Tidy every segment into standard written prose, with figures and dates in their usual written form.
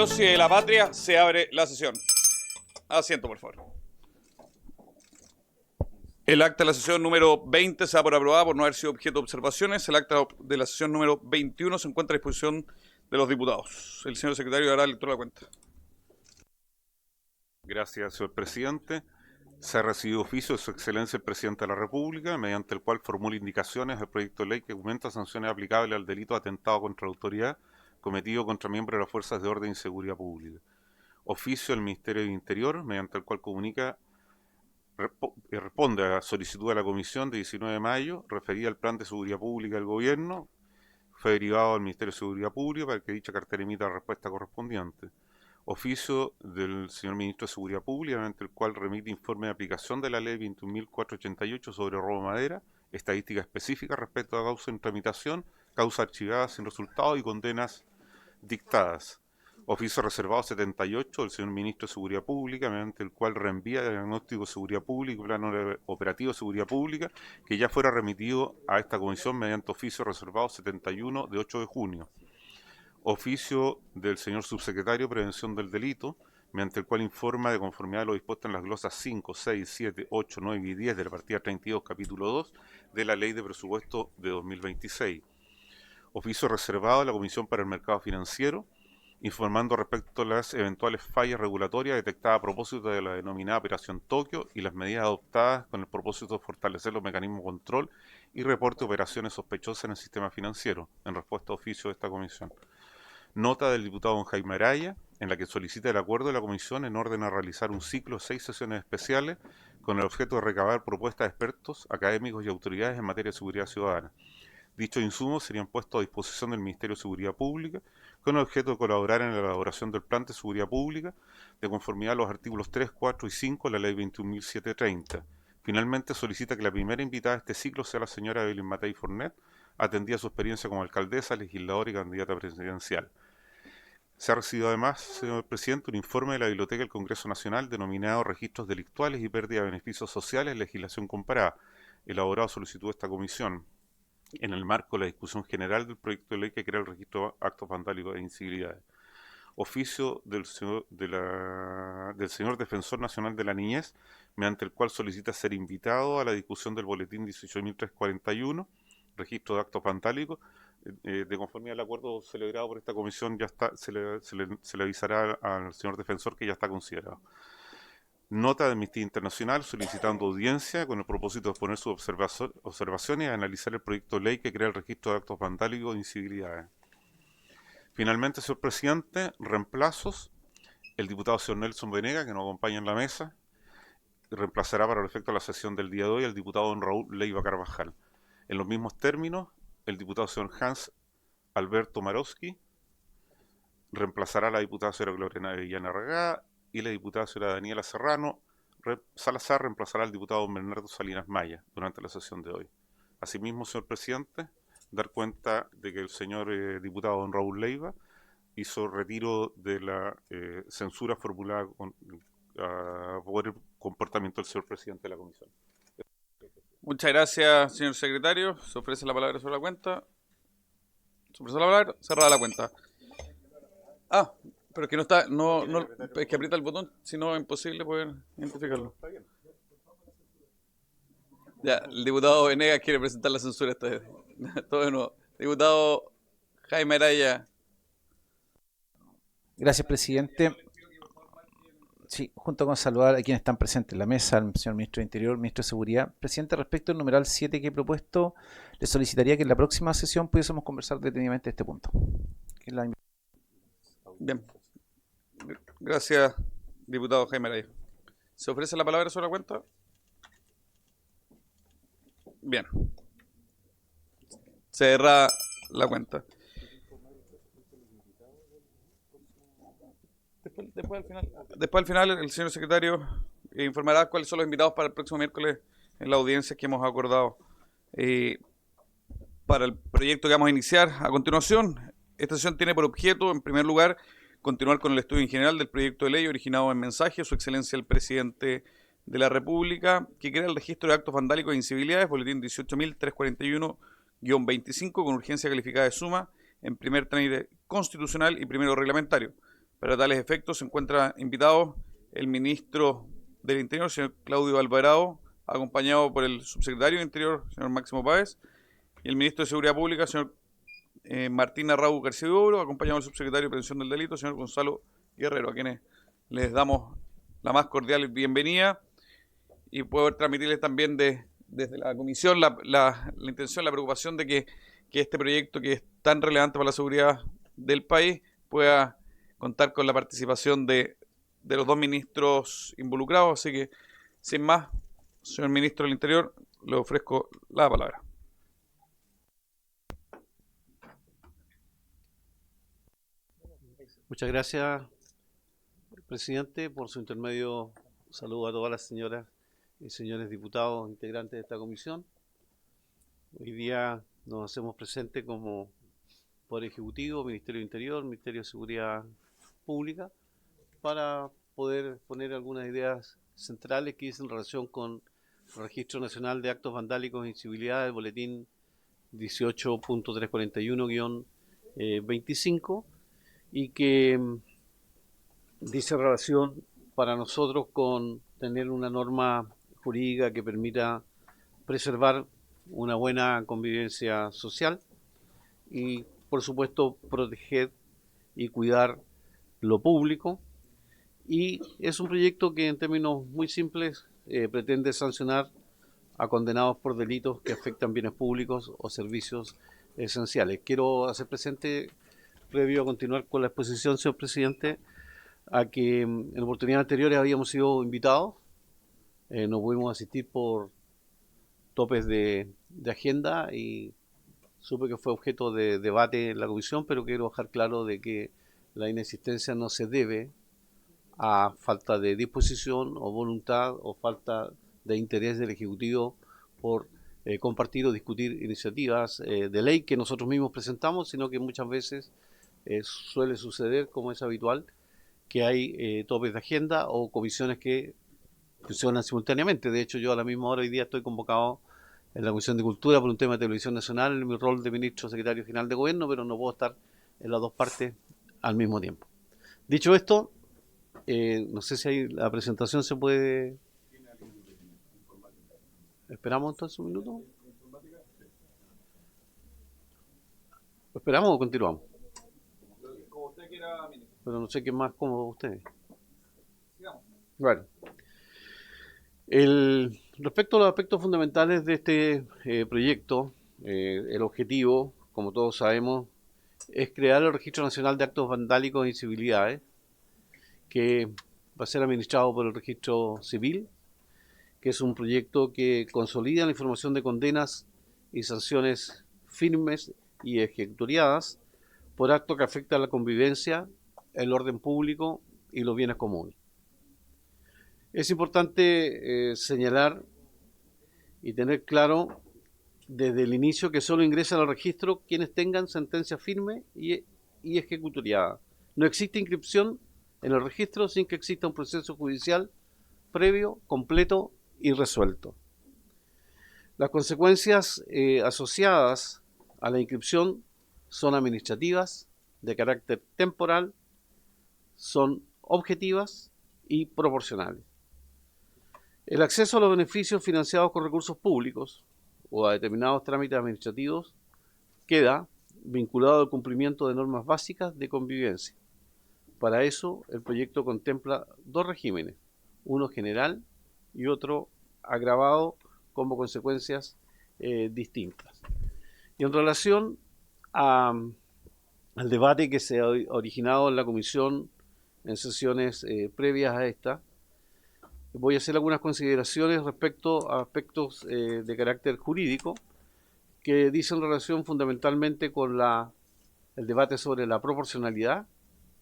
Dios y de la patria, se abre la sesión. Asiento, por favor. El acta de la sesión número 20 se da por aprobada por no haber sido objeto de observaciones. El acta de la sesión número 21 se encuentra a disposición de los diputados. El señor secretario dará lectura de la cuenta. Gracias, señor presidente. Se ha recibido oficio de su excelencia el presidente de la República, mediante el cual formula indicaciones al proyecto de ley que aumenta sanciones aplicables al delito de atentado contra la autoridad cometido contra miembros de las fuerzas de orden y seguridad pública. Oficio del Ministerio del Interior, mediante el cual responde a la solicitud de la Comisión de 19 de mayo, referida al Plan de Seguridad Pública del Gobierno. Fue derivado al Ministerio de Seguridad Pública para que dicha cartera emita la respuesta correspondiente. Oficio del señor Ministro de Seguridad Pública, mediante el cual remite informe de aplicación de la Ley 21.488 sobre robo de madera, estadística específica respecto a causa en tramitación, causa archivada sin resultado y condenas dictadas. Oficio reservado 78 del señor Ministro de Seguridad Pública, mediante el cual reenvía el diagnóstico de seguridad pública y plano operativo de seguridad pública, que ya fuera remitido a esta comisión mediante oficio reservado 71 de 8 de junio. Oficio del señor Subsecretario de Prevención del Delito, mediante el cual informa de conformidad a lo dispuesto en las glosas 5, 6, 7, 8, 9 y 10 de la partida 32, capítulo 2 de la Ley de Presupuesto de 2026. Oficio reservado a la Comisión para el Mercado Financiero, informando respecto a las eventuales fallas regulatorias detectadas a propósito de la denominada Operación Tokio y las medidas adoptadas con el propósito de fortalecer los mecanismos de control y reporte de operaciones sospechosas en el sistema financiero, en respuesta a oficio de esta comisión. Nota del diputado don Jaime Araya, en la que solicita el acuerdo de la comisión en orden a realizar un ciclo de 6 sesiones especiales con el objeto de recabar propuestas de expertos, académicos y autoridades en materia de seguridad ciudadana. Dichos insumos serían puestos a disposición del Ministerio de Seguridad Pública con el objeto de colaborar en la elaboración del Plan de Seguridad Pública de conformidad a los artículos 3, 4 y 5 de la Ley 21.730. Finalmente solicita que la primera invitada a este ciclo sea la señora Evelyn Matei Fornet, atendida su experiencia como alcaldesa, legisladora y candidata presidencial. Se ha recibido además, señor presidente, un informe de la Biblioteca del Congreso Nacional denominado Registros Delictuales y Pérdida de Beneficios Sociales, Legislación Comparada, elaborado a solicitud de esta comisión, en el marco de la discusión general del proyecto de ley que crea el registro de actos vandálicos e incivilidades. Oficio del señor Defensor Nacional de la Niñez, mediante el cual solicita ser invitado a la discusión del boletín 18.341, registro de actos vandálicos. De conformidad al acuerdo celebrado por esta comisión, ya está, se le avisará al señor Defensor que ya está considerado. Nota de Amnistía Internacional solicitando audiencia con el propósito de exponer sus observaciones y analizar el proyecto de ley que crea el registro de actos vandálicos e incivilidades. Finalmente, señor presidente, reemplazos. El diputado señor Nelson Venega, que nos acompaña en la mesa, reemplazará para el efecto de la sesión del día de hoy al diputado don Raúl Leiva Carvajal. En los mismos términos, el diputado señor Hans Alberto Marowski reemplazará a la diputada señora Gloria Villana Regada, y la diputada señora Daniela Serrano Salazar reemplazará al diputado don Bernardo Salinas Maya durante la sesión de hoy. Asimismo, señor presidente, dar cuenta de que el señor diputado don Raúl Leiva hizo retiro de la censura formulada por el comportamiento del señor presidente de la comisión. Muchas gracias, señor secretario. Se ofrece la palabra sobre la cuenta. Se ofrece la palabra, cerrada la cuenta. Pero es que no está, es que aprieta el botón, si no es imposible poder identificarlo. Ya, el diputado Venegas quiere presentar la censura esta vez. Todo de nuevo. Diputado Jaime Araya. Gracias, presidente. Sí, junto con saludar a quienes están presentes en la mesa, al señor Ministro de Interior, Ministro de Seguridad. Presidente, respecto al numeral 7 que he propuesto, le solicitaría que en la próxima sesión pudiésemos conversar detenidamente este punto. Bien. Gracias, diputado Jaime Araya. ¿Se ofrece la palabra sobre la cuenta? Bien. Cerra la cuenta. Después al final el señor secretario informará cuáles son los invitados para el próximo miércoles en la audiencia que hemos acordado para el proyecto que vamos a iniciar a continuación. Esta sesión tiene por objeto, en primer lugar, continuar con el estudio en general del proyecto de ley originado en mensaje a su excelencia el presidente de la República, que crea el registro de actos vandálicos e incivilidades, boletín 18.341-25, con urgencia calificada de suma, en primer trámite constitucional y primero reglamentario. Para tales efectos se encuentra invitado el ministro del Interior, señor Claudio Alvarado, acompañado por el subsecretario del Interior, señor Máximo Páez, y el ministro de Seguridad Pública, señor Martín Arrau García de Oro, acompañado del subsecretario de Prevención del Delito, señor Gonzalo Guerrero, a quienes les damos la más cordial bienvenida, y puedo transmitirles también desde la comisión la intención, la preocupación de que este proyecto, que es tan relevante para la seguridad del país, pueda contar con la participación de los dos ministros involucrados. Así que, sin más, señor ministro del Interior, le ofrezco la palabra. Muchas gracias, presidente. Por su intermedio, saludo a todas las señoras y señores diputados integrantes de esta comisión. Hoy día nos hacemos presentes como Poder Ejecutivo, Ministerio de Interior, Ministerio de Seguridad Pública, para poder poner algunas ideas centrales que dicen relación con el Registro Nacional de Actos Vandálicos e Incivilidad, el boletín 18.341-25, y que dice relación para nosotros con tener una norma jurídica que permita preservar una buena convivencia social y, por supuesto, proteger y cuidar lo público. Y es un proyecto que, en términos muy simples, pretende sancionar a condenados por delitos que afectan bienes públicos o servicios esenciales. Quiero hacer presente, previo a continuar con la exposición, señor presidente, a que en oportunidades anteriores habíamos sido invitados, no pudimos asistir por topes de agenda y supe que fue objeto de debate en la comisión, pero quiero dejar claro de que la inexistencia no se debe a falta de disposición o voluntad o falta de interés del Ejecutivo por compartir o discutir iniciativas de ley que nosotros mismos presentamos, sino que muchas veces suele suceder, como es habitual, que hay topes de agenda o comisiones que funcionan simultáneamente. De hecho, yo a la misma hora hoy día estoy convocado en la Comisión de Cultura por un tema de televisión nacional en mi rol de ministro secretario general de gobierno, pero no puedo estar en las dos partes al mismo tiempo. Dicho esto, no sé si hay, la presentación se puede... ¿Esperamos entonces un minuto? ¿Esperamos o continuamos? Como usted quiera, ministro. Pero no sé qué es más cómodo ustedes. Bueno. Respecto a los aspectos fundamentales de este proyecto, el objetivo, como todos sabemos, es crear el Registro Nacional de Actos Vandálicos e Incivilidades, que va a ser administrado por el Registro Civil, que es un proyecto que consolida la información de condenas y sanciones firmes y ejecutoriadas por actos que afectan la convivencia, el orden público y los bienes comunes. Es importante señalar y tener claro desde el inicio que solo ingresan al registro quienes tengan sentencia firme y ejecutoriada. No existe inscripción en el registro sin que exista un proceso judicial previo, completo y resuelto. Las consecuencias asociadas a la inscripción son administrativas, de carácter temporal, son objetivas y proporcionales. El acceso a los beneficios financiados con recursos públicos o a determinados trámites administrativos queda vinculado al cumplimiento de normas básicas de convivencia. Para eso, el proyecto contempla dos regímenes, uno general y otro agravado como consecuencias distintas. Y en relación al debate que se ha originado en la comisión en sesiones previas a esta, voy a hacer algunas consideraciones respecto a aspectos de carácter jurídico que dicen relación fundamentalmente con el debate sobre la proporcionalidad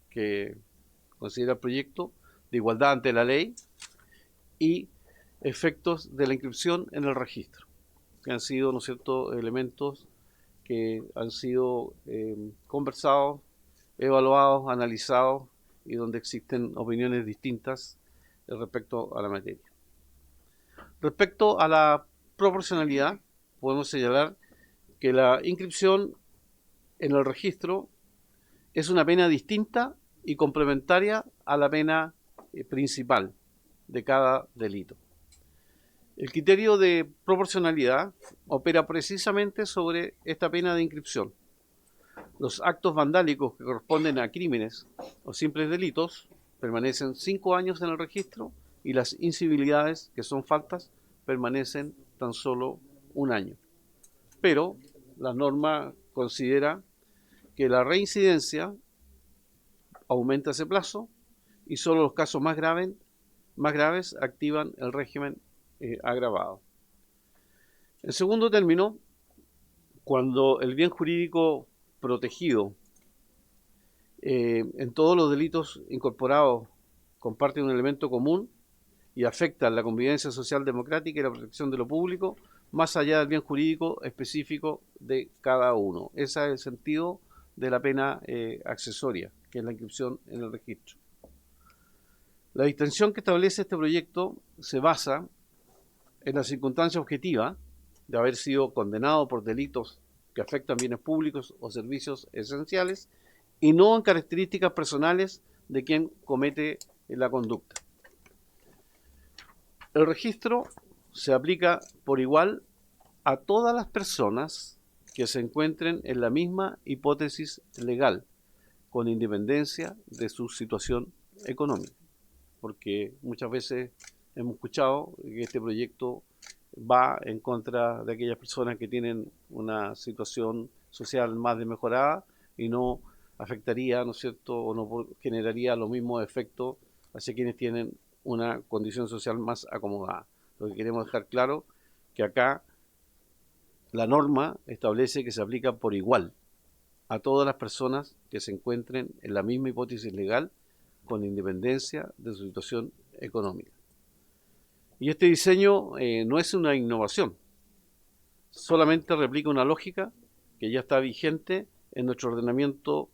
que considera el proyecto, de igualdad ante la ley y efectos de la inscripción en el registro, que han sido, ¿no es cierto?, elementos que han sido conversados, evaluados, analizados y donde existen opiniones distintas respecto a la materia. Respecto a la proporcionalidad, podemos señalar que la inscripción en el registro es una pena distinta y complementaria a la pena principal de cada delito. El criterio de proporcionalidad opera precisamente sobre esta pena de inscripción. Los actos vandálicos que corresponden a crímenes o simples delitos permanecen 5 años en el registro y las incivilidades, que son faltas, permanecen tan solo 1 año. Pero la norma considera que la reincidencia aumenta ese plazo y solo los casos más graves activan el régimen agravado. En segundo término, cuando el bien jurídico protegido en todos los delitos incorporados comparte un elemento común y afecta la convivencia social democrática y la protección de lo público, más allá del bien jurídico específico de cada uno. Ese es el sentido de la pena accesoria, que es la inscripción en el registro. La distinción que establece este proyecto se basa en la circunstancia objetiva de haber sido condenado por delitos que afectan bienes públicos o servicios esenciales y no en características personales de quien comete la conducta. El registro se aplica por igual a todas las personas que se encuentren en la misma hipótesis legal, con independencia de su situación económica, porque muchas veces hemos escuchado que este proyecto va en contra de aquellas personas que tienen una situación social más desmejorada y no afectaría, ¿no es cierto?, o no generaría los mismos efectos hacia quienes tienen una condición social más acomodada. Lo que queremos dejar claro que acá la norma establece que se aplica por igual a todas las personas que se encuentren en la misma hipótesis legal con independencia de su situación económica. Y este diseño no es una innovación, solamente replica una lógica que ya está vigente en nuestro ordenamiento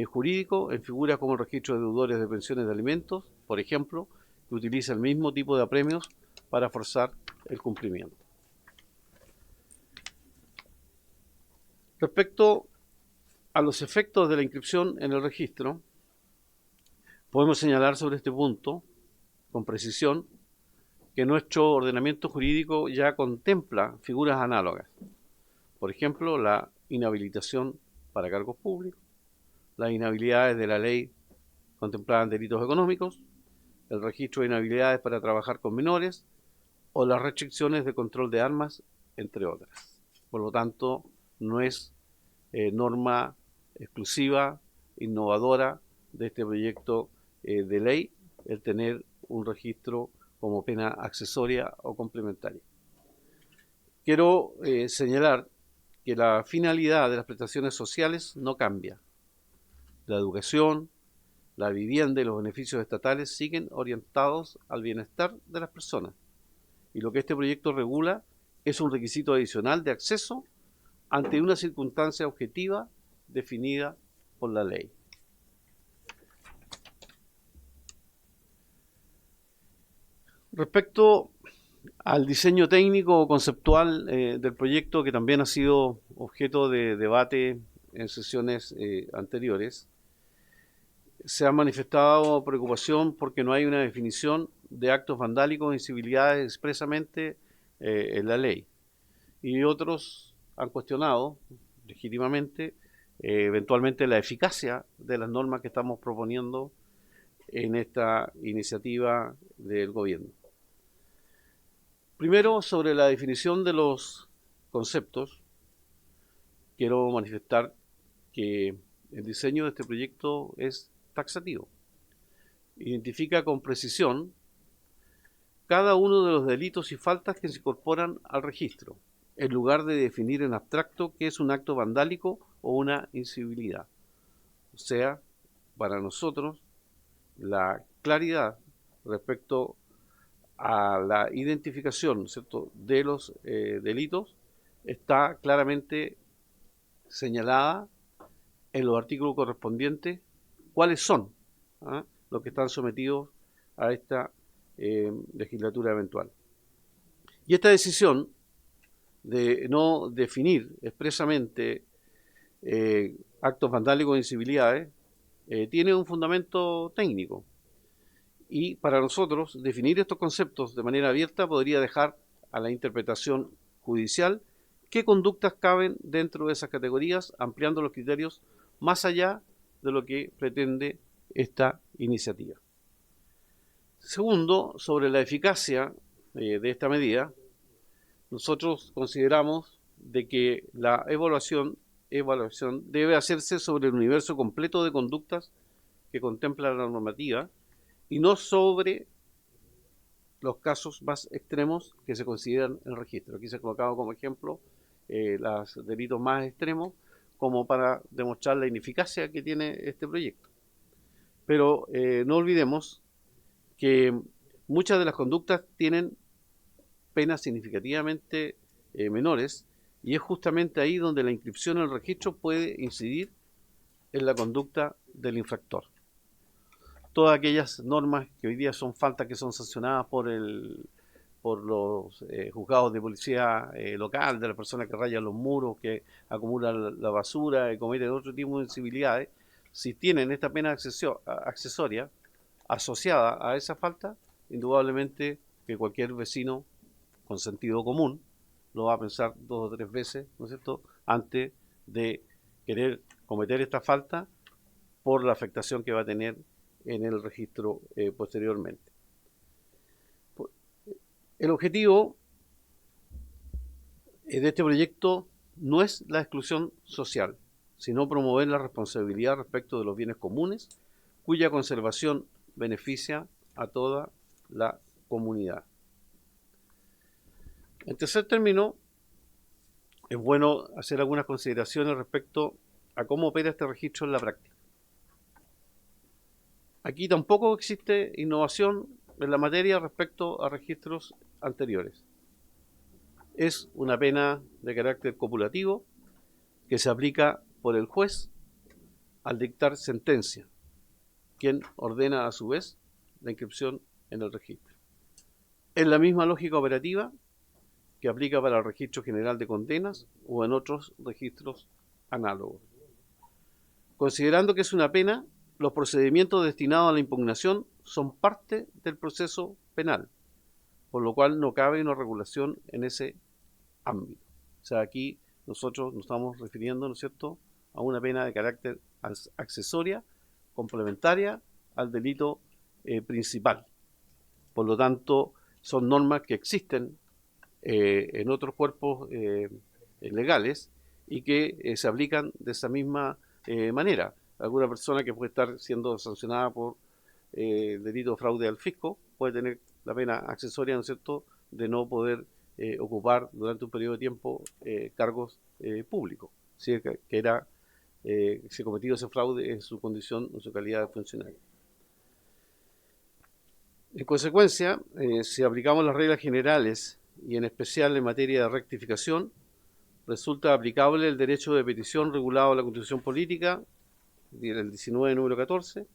jurídico en figuras como el registro de deudores de pensiones de alimentos, por ejemplo, que utiliza el mismo tipo de apremios para forzar el cumplimiento. Respecto a los efectos de la inscripción en el registro, podemos señalar sobre este punto, con precisión, que nuestro ordenamiento jurídico ya contempla figuras análogas. Por ejemplo, la inhabilitación para cargos públicos, las inhabilidades de la ley contempladas en delitos económicos, el registro de inhabilidades para trabajar con menores o las restricciones de control de armas, entre otras. Por lo tanto, no es norma exclusiva, innovadora de este proyecto de ley el tener un registro como pena accesoria o complementaria. Quiero señalar que la finalidad de las prestaciones sociales no cambia. La educación, la vivienda y los beneficios estatales siguen orientados al bienestar de las personas. Y lo que este proyecto regula es un requisito adicional de acceso ante una circunstancia objetiva definida por la ley. Respecto al diseño técnico o conceptual del proyecto, que también ha sido objeto de debate en sesiones anteriores, se ha manifestado preocupación porque no hay una definición de actos vandálicos e incivilidades expresamente en la ley. Y otros han cuestionado legítimamente eventualmente la eficacia de las normas que estamos proponiendo en esta iniciativa del gobierno. Primero, sobre la definición de los conceptos, quiero manifestar que el diseño de este proyecto es taxativo. Identifica con precisión cada uno de los delitos y faltas que se incorporan al registro, en lugar de definir en abstracto qué es un acto vandálico o una incivilidad. O sea, para nosotros, la claridad respecto a la identificación, ¿cierto?, de los delitos está claramente señalada en los artículos correspondientes cuáles son los que están sometidos a esta legislatura eventual. Y esta decisión de no definir expresamente actos vandálicos e incivilidades tiene un fundamento técnico. Y para nosotros, definir estos conceptos de manera abierta podría dejar a la interpretación judicial qué conductas caben dentro de esas categorías, ampliando los criterios más allá de lo que pretende esta iniciativa. Segundo, sobre la eficacia de esta medida, nosotros consideramos de que la evaluación debe hacerse sobre el universo completo de conductas que contempla la normativa y no sobre los casos más extremos que se consideran en el registro. Aquí se ha colocado como ejemplo los delitos más extremos como para demostrar la ineficacia que tiene este proyecto. Pero no olvidemos que muchas de las conductas tienen penas significativamente menores y es justamente ahí donde la inscripción en el registro puede incidir en la conducta del infractor. Todas aquellas normas que hoy día son faltas que son sancionadas por los juzgados de policía local, de las personas que rayan los muros, que acumulan la basura y cometen otro tipo de incivilidades, si tienen esta pena accesoria asociada a esa falta, indudablemente que cualquier vecino con sentido común lo va a pensar 2 o 3 veces, ¿no es cierto?, antes de querer cometer esta falta por la afectación que va a tener en el registro posteriormente. El objetivo de este proyecto no es la exclusión social, sino promover la responsabilidad respecto de los bienes comunes, cuya conservación beneficia a toda la comunidad. En tercer término, es bueno hacer algunas consideraciones respecto a cómo opera este registro en la práctica. Aquí tampoco existe innovación en la materia respecto a registros anteriores. Es una pena de carácter copulativo que se aplica por el juez al dictar sentencia, quien ordena a su vez la inscripción en el registro. Es la misma lógica operativa que aplica para el registro general de condenas o en otros registros análogos. Considerando que es una pena, los procedimientos destinados a la impugnación son parte del proceso penal, por lo cual no cabe una regulación en ese ámbito. O sea, aquí nosotros nos estamos refiriendo, ¿no es cierto?, a una pena de carácter accesoria, complementaria al delito principal. Por lo tanto, son normas que existen en otros cuerpos legales y que se aplican de esa misma manera. Alguna persona que puede estar siendo sancionada por delito de fraude al fisco puede tener la pena accesoria, ¿no es cierto?, de no poder ocupar durante un periodo de tiempo cargos públicos, si es que se ha cometido ese fraude en su condición, en su calidad de funcionario. En consecuencia, si aplicamos las reglas generales y en especial en materia de rectificación, resulta aplicable el derecho de petición regulado en la Constitución Política, el 19, número 14,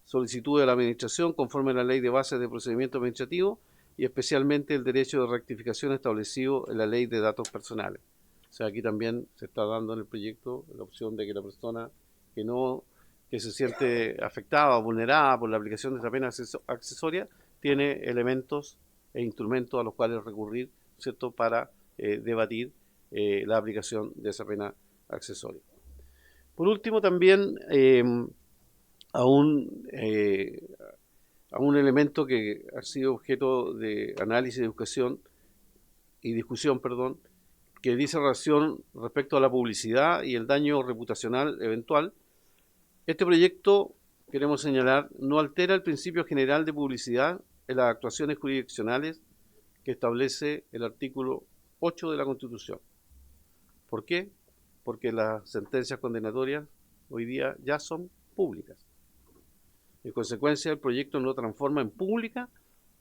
solicitud de la Administración conforme a la Ley de Bases de Procedimiento Administrativo y especialmente el derecho de rectificación establecido en la Ley de Datos Personales. O sea, aquí también se está dando en el proyecto la opción de que la persona que se siente afectada o vulnerada por la aplicación de esta pena accesoria tiene elementos e instrumentos a los cuales recurrir, ¿cierto?, para debatir la aplicación de esa pena accesoria. Por último, también a un elemento que ha sido objeto de análisis, discusión, que dice relación respecto a la publicidad y el daño reputacional eventual. Este proyecto, queremos señalar, no altera el principio general de publicidad en las actuaciones jurisdiccionales que establece el artículo 8 de la Constitución. ¿Por qué? Porque las sentencias condenatorias hoy día ya son públicas. En consecuencia, el proyecto no transforma en pública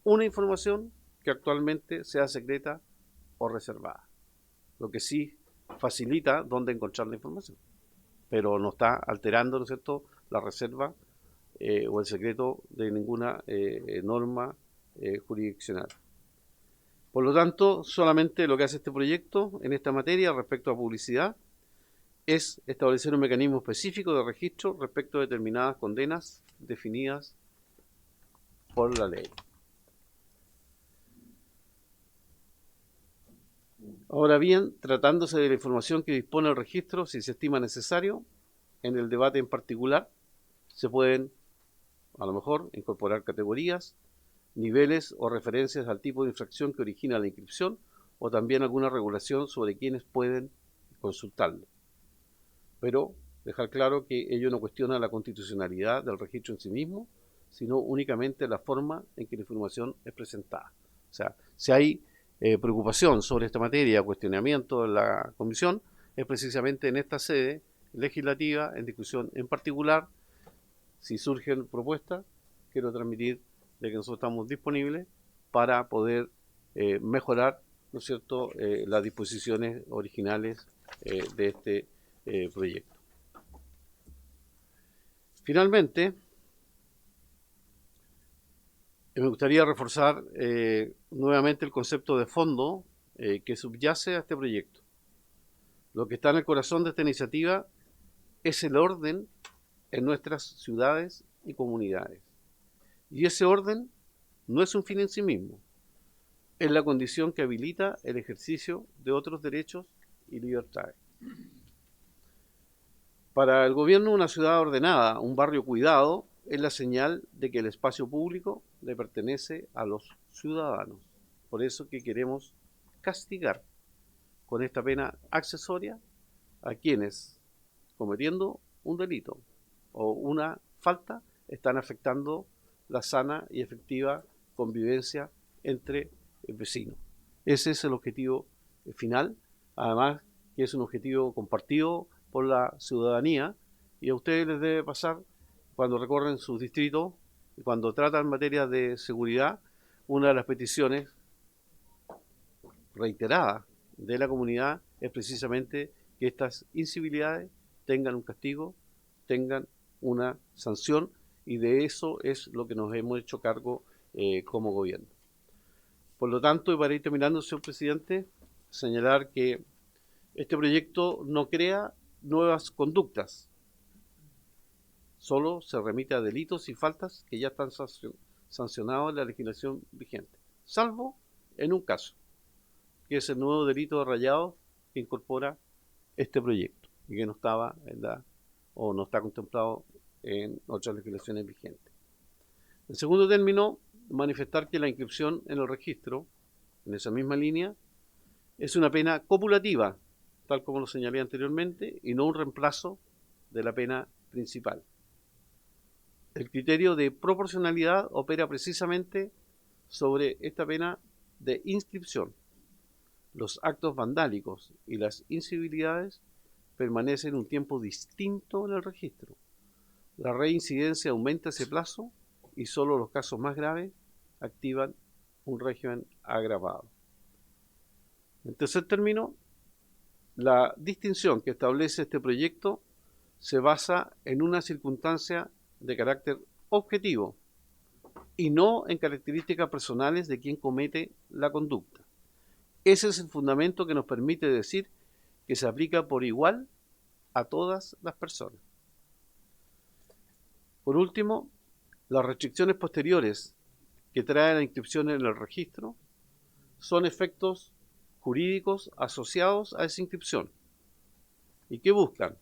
una información que actualmente sea secreta o reservada, lo que sí facilita dónde encontrar la información, pero no está alterando, ¿no es cierto?, la reserva o el secreto de ninguna norma jurisdiccional. Por lo tanto, solamente lo que hace este proyecto en esta materia respecto a publicidad es establecer un mecanismo específico de registro respecto a determinadas condenas definidas por la ley. Ahora bien, tratándose de la información que dispone el registro, si se estima necesario, en el debate en particular, se pueden, a lo mejor, incorporar categorías, niveles o referencias al tipo de infracción que origina la inscripción, o también alguna regulación sobre quienes pueden consultarlo. Pero dejar claro que ello no cuestiona la constitucionalidad del registro en sí mismo, sino únicamente la forma en que la información es presentada. O sea, si hay preocupación sobre esta materia, cuestionamiento en la comisión, es precisamente en esta sede legislativa, en discusión en particular. Si surgen propuestas, quiero transmitir de que nosotros estamos disponibles para poder mejorar, ¿no es cierto?, las disposiciones originales de este proyecto. Finalmente, me gustaría reforzar nuevamente el concepto de fondo que subyace a este proyecto. Lo que está en el corazón de esta iniciativa es el orden en nuestras ciudades y comunidades. Y ese orden no es un fin en sí mismo, es la condición que habilita el ejercicio de otros derechos y libertades. Para el gobierno, una ciudad ordenada, un barrio cuidado, es la señal de que el espacio público le pertenece a los ciudadanos. Por eso que queremos castigar con esta pena accesoria a quienes, cometiendo un delito o una falta, están afectando la sana y efectiva convivencia entre vecinos. Ese es el objetivo final, además que es un objetivo compartido por la ciudadanía, y a ustedes les debe pasar cuando recorren sus distritos y cuando tratan materias de seguridad. Una de las peticiones reiteradas de la comunidad es precisamente que estas incivilidades tengan un castigo, tengan una sanción, y de eso es lo que nos hemos hecho cargo como gobierno. Por lo tanto, y para ir terminando, señor presidente, señalar que este proyecto no crea nuevas conductas, solo se remite a delitos y faltas que ya están sancionados en la legislación vigente, salvo en un caso, que es el nuevo delito de rayado que incorpora este proyecto y que no estaba o no está contemplado en otras legislaciones vigentes. En segundo término, manifestar que la inscripción en el registro, en esa misma línea, es una pena copulativa, tal como lo señalé anteriormente, y no un reemplazo de la pena principal. El criterio de proporcionalidad opera precisamente sobre esta pena de inscripción. Los actos vandálicos y las incivilidades permanecen un tiempo distinto en el registro. La reincidencia aumenta ese plazo y solo los casos más graves activan un régimen agravado. En tercer término, la distinción que establece este proyecto se basa en una circunstancia de carácter objetivo y no en características personales de quien comete la conducta. Ese es el fundamento que nos permite decir que se aplica por igual a todas las personas. Por último, las restricciones posteriores que trae la inscripción en el registro son efectos jurídicos asociados a esa inscripción. ¿Y qué buscan?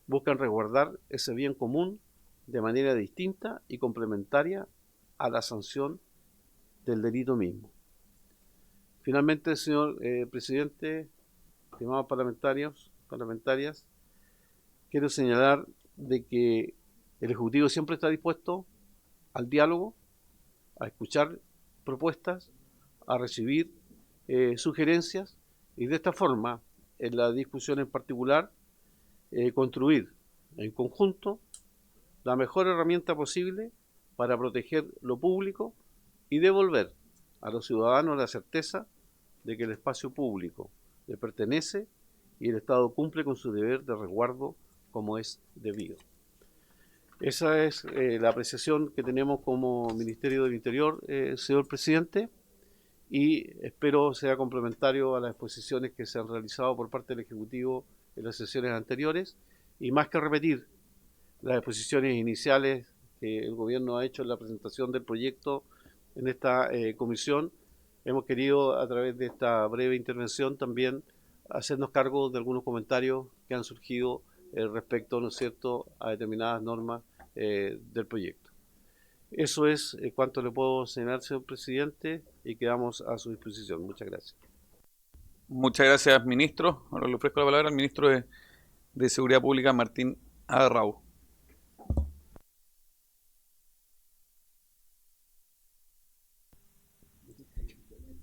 Buscan resguardar ese bien común de manera distinta y complementaria a la sanción del delito mismo. Finalmente, señor presidente, estimados parlamentarias, quiero señalar de que el Ejecutivo siempre está dispuesto al diálogo, a escuchar propuestas, a recibir sugerencias, y de esta forma, en la discusión en particular, construir en conjunto la mejor herramienta posible para proteger lo público y devolver a los ciudadanos la certeza de que el espacio público le pertenece y el Estado cumple con su deber de resguardo como es debido. Esa es la apreciación que tenemos como Ministerio del Interior, señor presidente, y espero sea complementario a las exposiciones que se han realizado por parte del Ejecutivo en las sesiones anteriores, y más que repetir las exposiciones iniciales que el gobierno ha hecho en la presentación del proyecto en esta comisión, hemos querido a través de esta breve intervención también hacernos cargo de algunos comentarios que han surgido respecto, ¿no es cierto?, a determinadas normas del proyecto. Eso es cuanto le puedo señalar, señor presidente, y quedamos a su disposición. Muchas gracias. Muchas gracias, ministro. Ahora le ofrezco la palabra al ministro de Seguridad Pública, Martín Agarrau.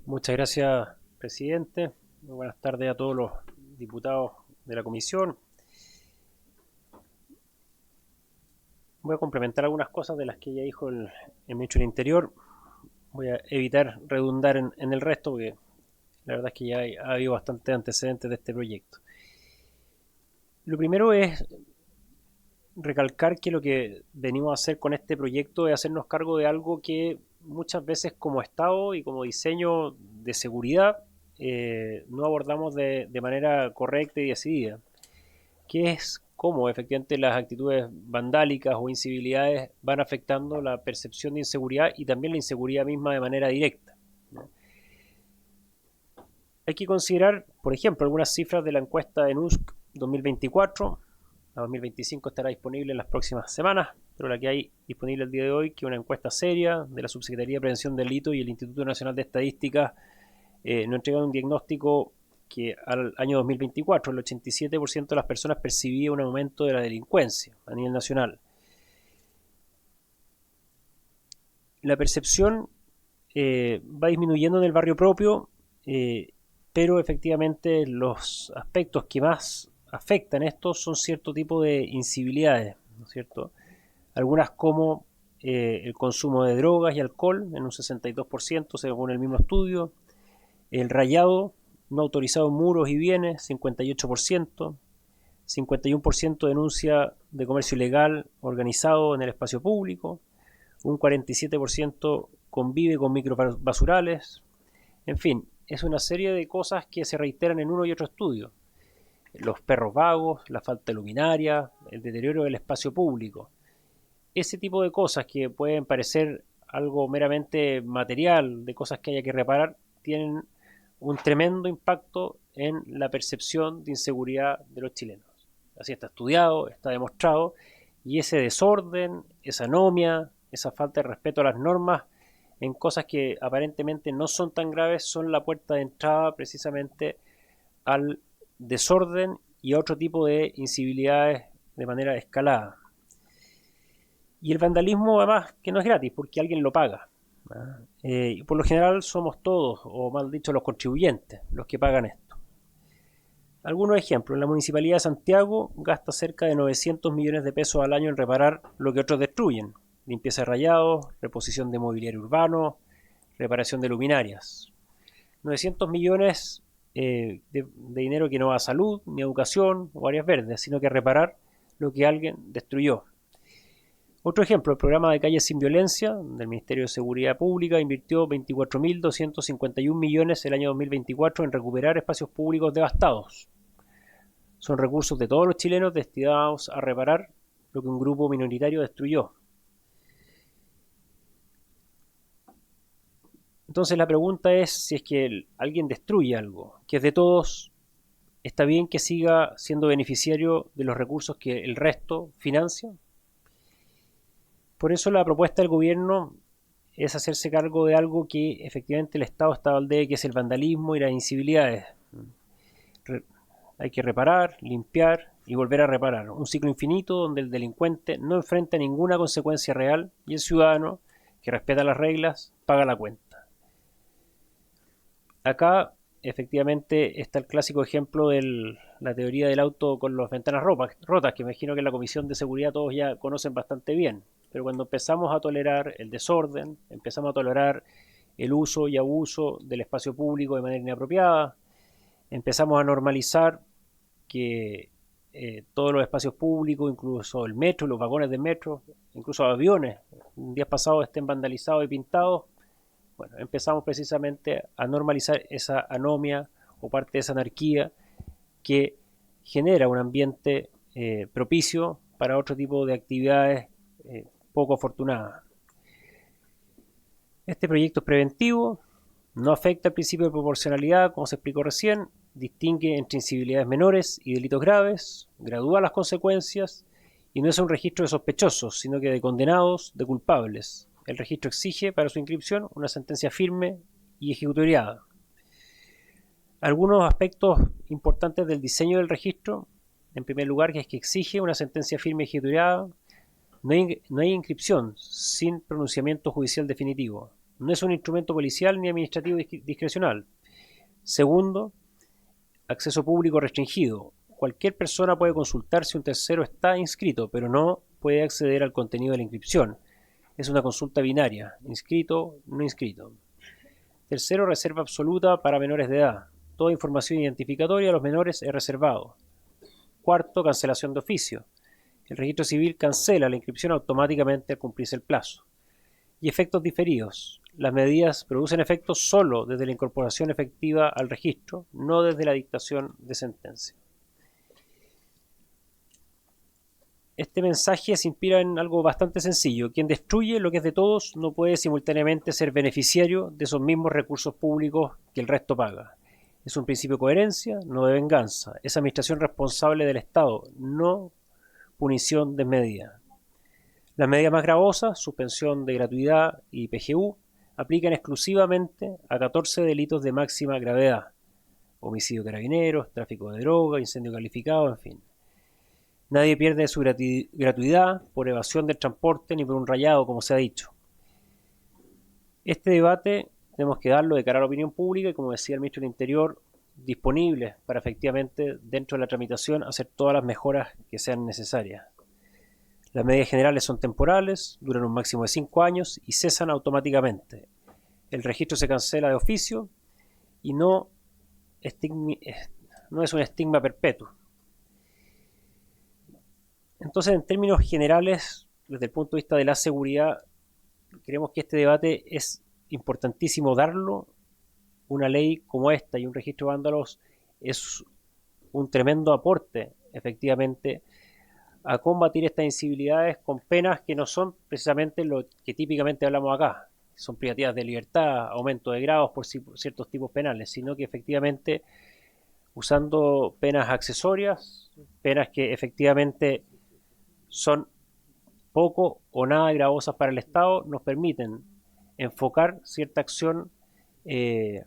Muchas gracias, presidente. Muy buenas tardes a todos los diputados de la comisión. Voy a complementar algunas cosas de las que ya dijo el ministro del Interior. Voy a evitar redundar en el resto porque la verdad es que ya ha habido bastantes antecedentes de este proyecto. Lo primero es recalcar que lo que venimos a hacer con este proyecto es hacernos cargo de algo que muchas veces como Estado y como diseño de seguridad no abordamos de manera correcta y decidida, que es cómo efectivamente las actitudes vandálicas o incivilidades van afectando la percepción de inseguridad y también la inseguridad misma de manera directa, ¿no? Hay que considerar, por ejemplo, algunas cifras de la encuesta de NUSC 2024. La 2025 estará disponible en las próximas semanas, pero la que hay disponible el día de hoy, que es una encuesta seria de la Subsecretaría de Prevención del Delito y el Instituto Nacional de Estadística, nos entrega un diagnóstico que al año 2024 el 87% de las personas percibía un aumento de la delincuencia a nivel nacional. La percepción va disminuyendo en el barrio propio, pero efectivamente los aspectos que más afectan esto son cierto tipo de incivilidades, ¿no es cierto? Algunas como el consumo de drogas y alcohol en un 62% según el mismo estudio, el rayado no autorizado en muros y bienes 58%, 51% denuncia de comercio ilegal organizado en el espacio público, un 47% convive con microbasurales, en fin, es una serie de cosas que se reiteran en uno y otro estudio. Los perros vagos, la falta de luminaria, el deterioro del espacio público. Ese tipo de cosas que pueden parecer algo meramente material, de cosas que haya que reparar, tienen un tremendo impacto en la percepción de inseguridad de los chilenos. Así está estudiado, está demostrado, y ese desorden, esa anomia, esa falta de respeto a las normas en cosas que aparentemente no son tan graves son la puerta de entrada precisamente al desorden y a otro tipo de incivilidades de manera escalada. Y el vandalismo además que no es gratis porque alguien lo paga. Y por lo general somos todos, o mal dicho los contribuyentes, los que pagan esto. Algunos ejemplos. La Municipalidad de Santiago gasta cerca de 900 millones de pesos al año en reparar lo que otros destruyen. Limpieza de rayados, reposición de mobiliario urbano, reparación de luminarias. 900 millones de dinero que no va a salud, ni educación o áreas verdes, sino que a reparar lo que alguien destruyó. Otro ejemplo, el programa de Calles sin Violencia del Ministerio de Seguridad Pública invirtió 24.251 millones el año 2024 en recuperar espacios públicos devastados. Son recursos de todos los chilenos destinados a reparar lo que un grupo minoritario destruyó. Entonces la pregunta es si es que alguien destruye algo, que es de todos, ¿está bien que siga siendo beneficiario de los recursos que el resto financia? Por eso la propuesta del gobierno es hacerse cargo de algo que efectivamente el Estado está al debe, que es el vandalismo y las incivilidades. Hay que reparar, limpiar y volver a reparar. Un ciclo infinito donde el delincuente no enfrenta ninguna consecuencia real y el ciudadano, que respeta las reglas, paga la cuenta. Acá efectivamente está el clásico ejemplo de la teoría del auto con las ventanas rotas, que me imagino que en la Comisión de Seguridad todos ya conocen bastante bien. Pero cuando empezamos a tolerar el desorden, empezamos a tolerar el uso y abuso del espacio público de manera inapropiada, empezamos a normalizar que todos los espacios públicos, incluso el metro, los vagones de metro, incluso aviones, días pasados estén vandalizados y pintados. Bueno, empezamos precisamente a normalizar esa anomia o parte de esa anarquía que genera un ambiente propicio para otro tipo de actividades poco afortunadas. Este proyecto es preventivo, no afecta al principio de proporcionalidad, como se explicó recién, distingue entre incivilidades menores y delitos graves, gradúa las consecuencias y no es un registro de sospechosos, sino que de condenados, de culpables. El registro exige para su inscripción una sentencia firme y ejecutoriada. Algunos aspectos importantes del diseño del registro, en primer lugar, que es que exige una sentencia firme y ejecutoriada. No hay inscripción sin pronunciamiento judicial definitivo. No es un instrumento policial ni administrativo discrecional. Segundo, acceso público restringido. Cualquier persona puede consultar si un tercero está inscrito, pero no puede acceder al contenido de la inscripción. Es una consulta binaria, inscrito, no inscrito. Tercero, reserva absoluta para menores de edad. Toda información identificatoria a los menores es reservado. Cuarto, cancelación de oficio. El registro civil cancela la inscripción automáticamente al cumplirse el plazo. Y efectos diferidos. Las medidas producen efectos solo desde la incorporación efectiva al registro, no desde la dictación de sentencia. Este mensaje se inspira en algo bastante sencillo. Quien destruye lo que es de todos no puede simultáneamente ser beneficiario de esos mismos recursos públicos que el resto paga. Es un principio de coherencia, no de venganza. Es administración responsable del Estado, no punición desmedida. Las medidas más gravosas, suspensión de gratuidad y PGU, aplican exclusivamente a 14 delitos de máxima gravedad. Homicidio de carabineros, tráfico de droga, incendio calificado, en fin. Nadie pierde su gratuidad por evasión del transporte ni por un rayado, como se ha dicho. Este debate tenemos que darlo de cara a la opinión pública y, como decía el ministro del Interior, disponibles para efectivamente, dentro de la tramitación, hacer todas las mejoras que sean necesarias. Las medidas generales son temporales, duran un máximo de 5 años y cesan automáticamente. El registro se cancela de oficio y no es un estigma perpetuo. Entonces, en términos generales, desde el punto de vista de la seguridad, creemos que este debate es importantísimo darlo. Una ley como esta y un registro de vándalos es un tremendo aporte, efectivamente, a combatir estas incivilidades con penas que no son precisamente lo que típicamente hablamos acá. Son privativas de libertad, aumento de grados por ciertos tipos penales, sino que efectivamente usando penas accesorias, penas que efectivamente son poco o nada gravosas para el Estado, nos permiten enfocar cierta acción de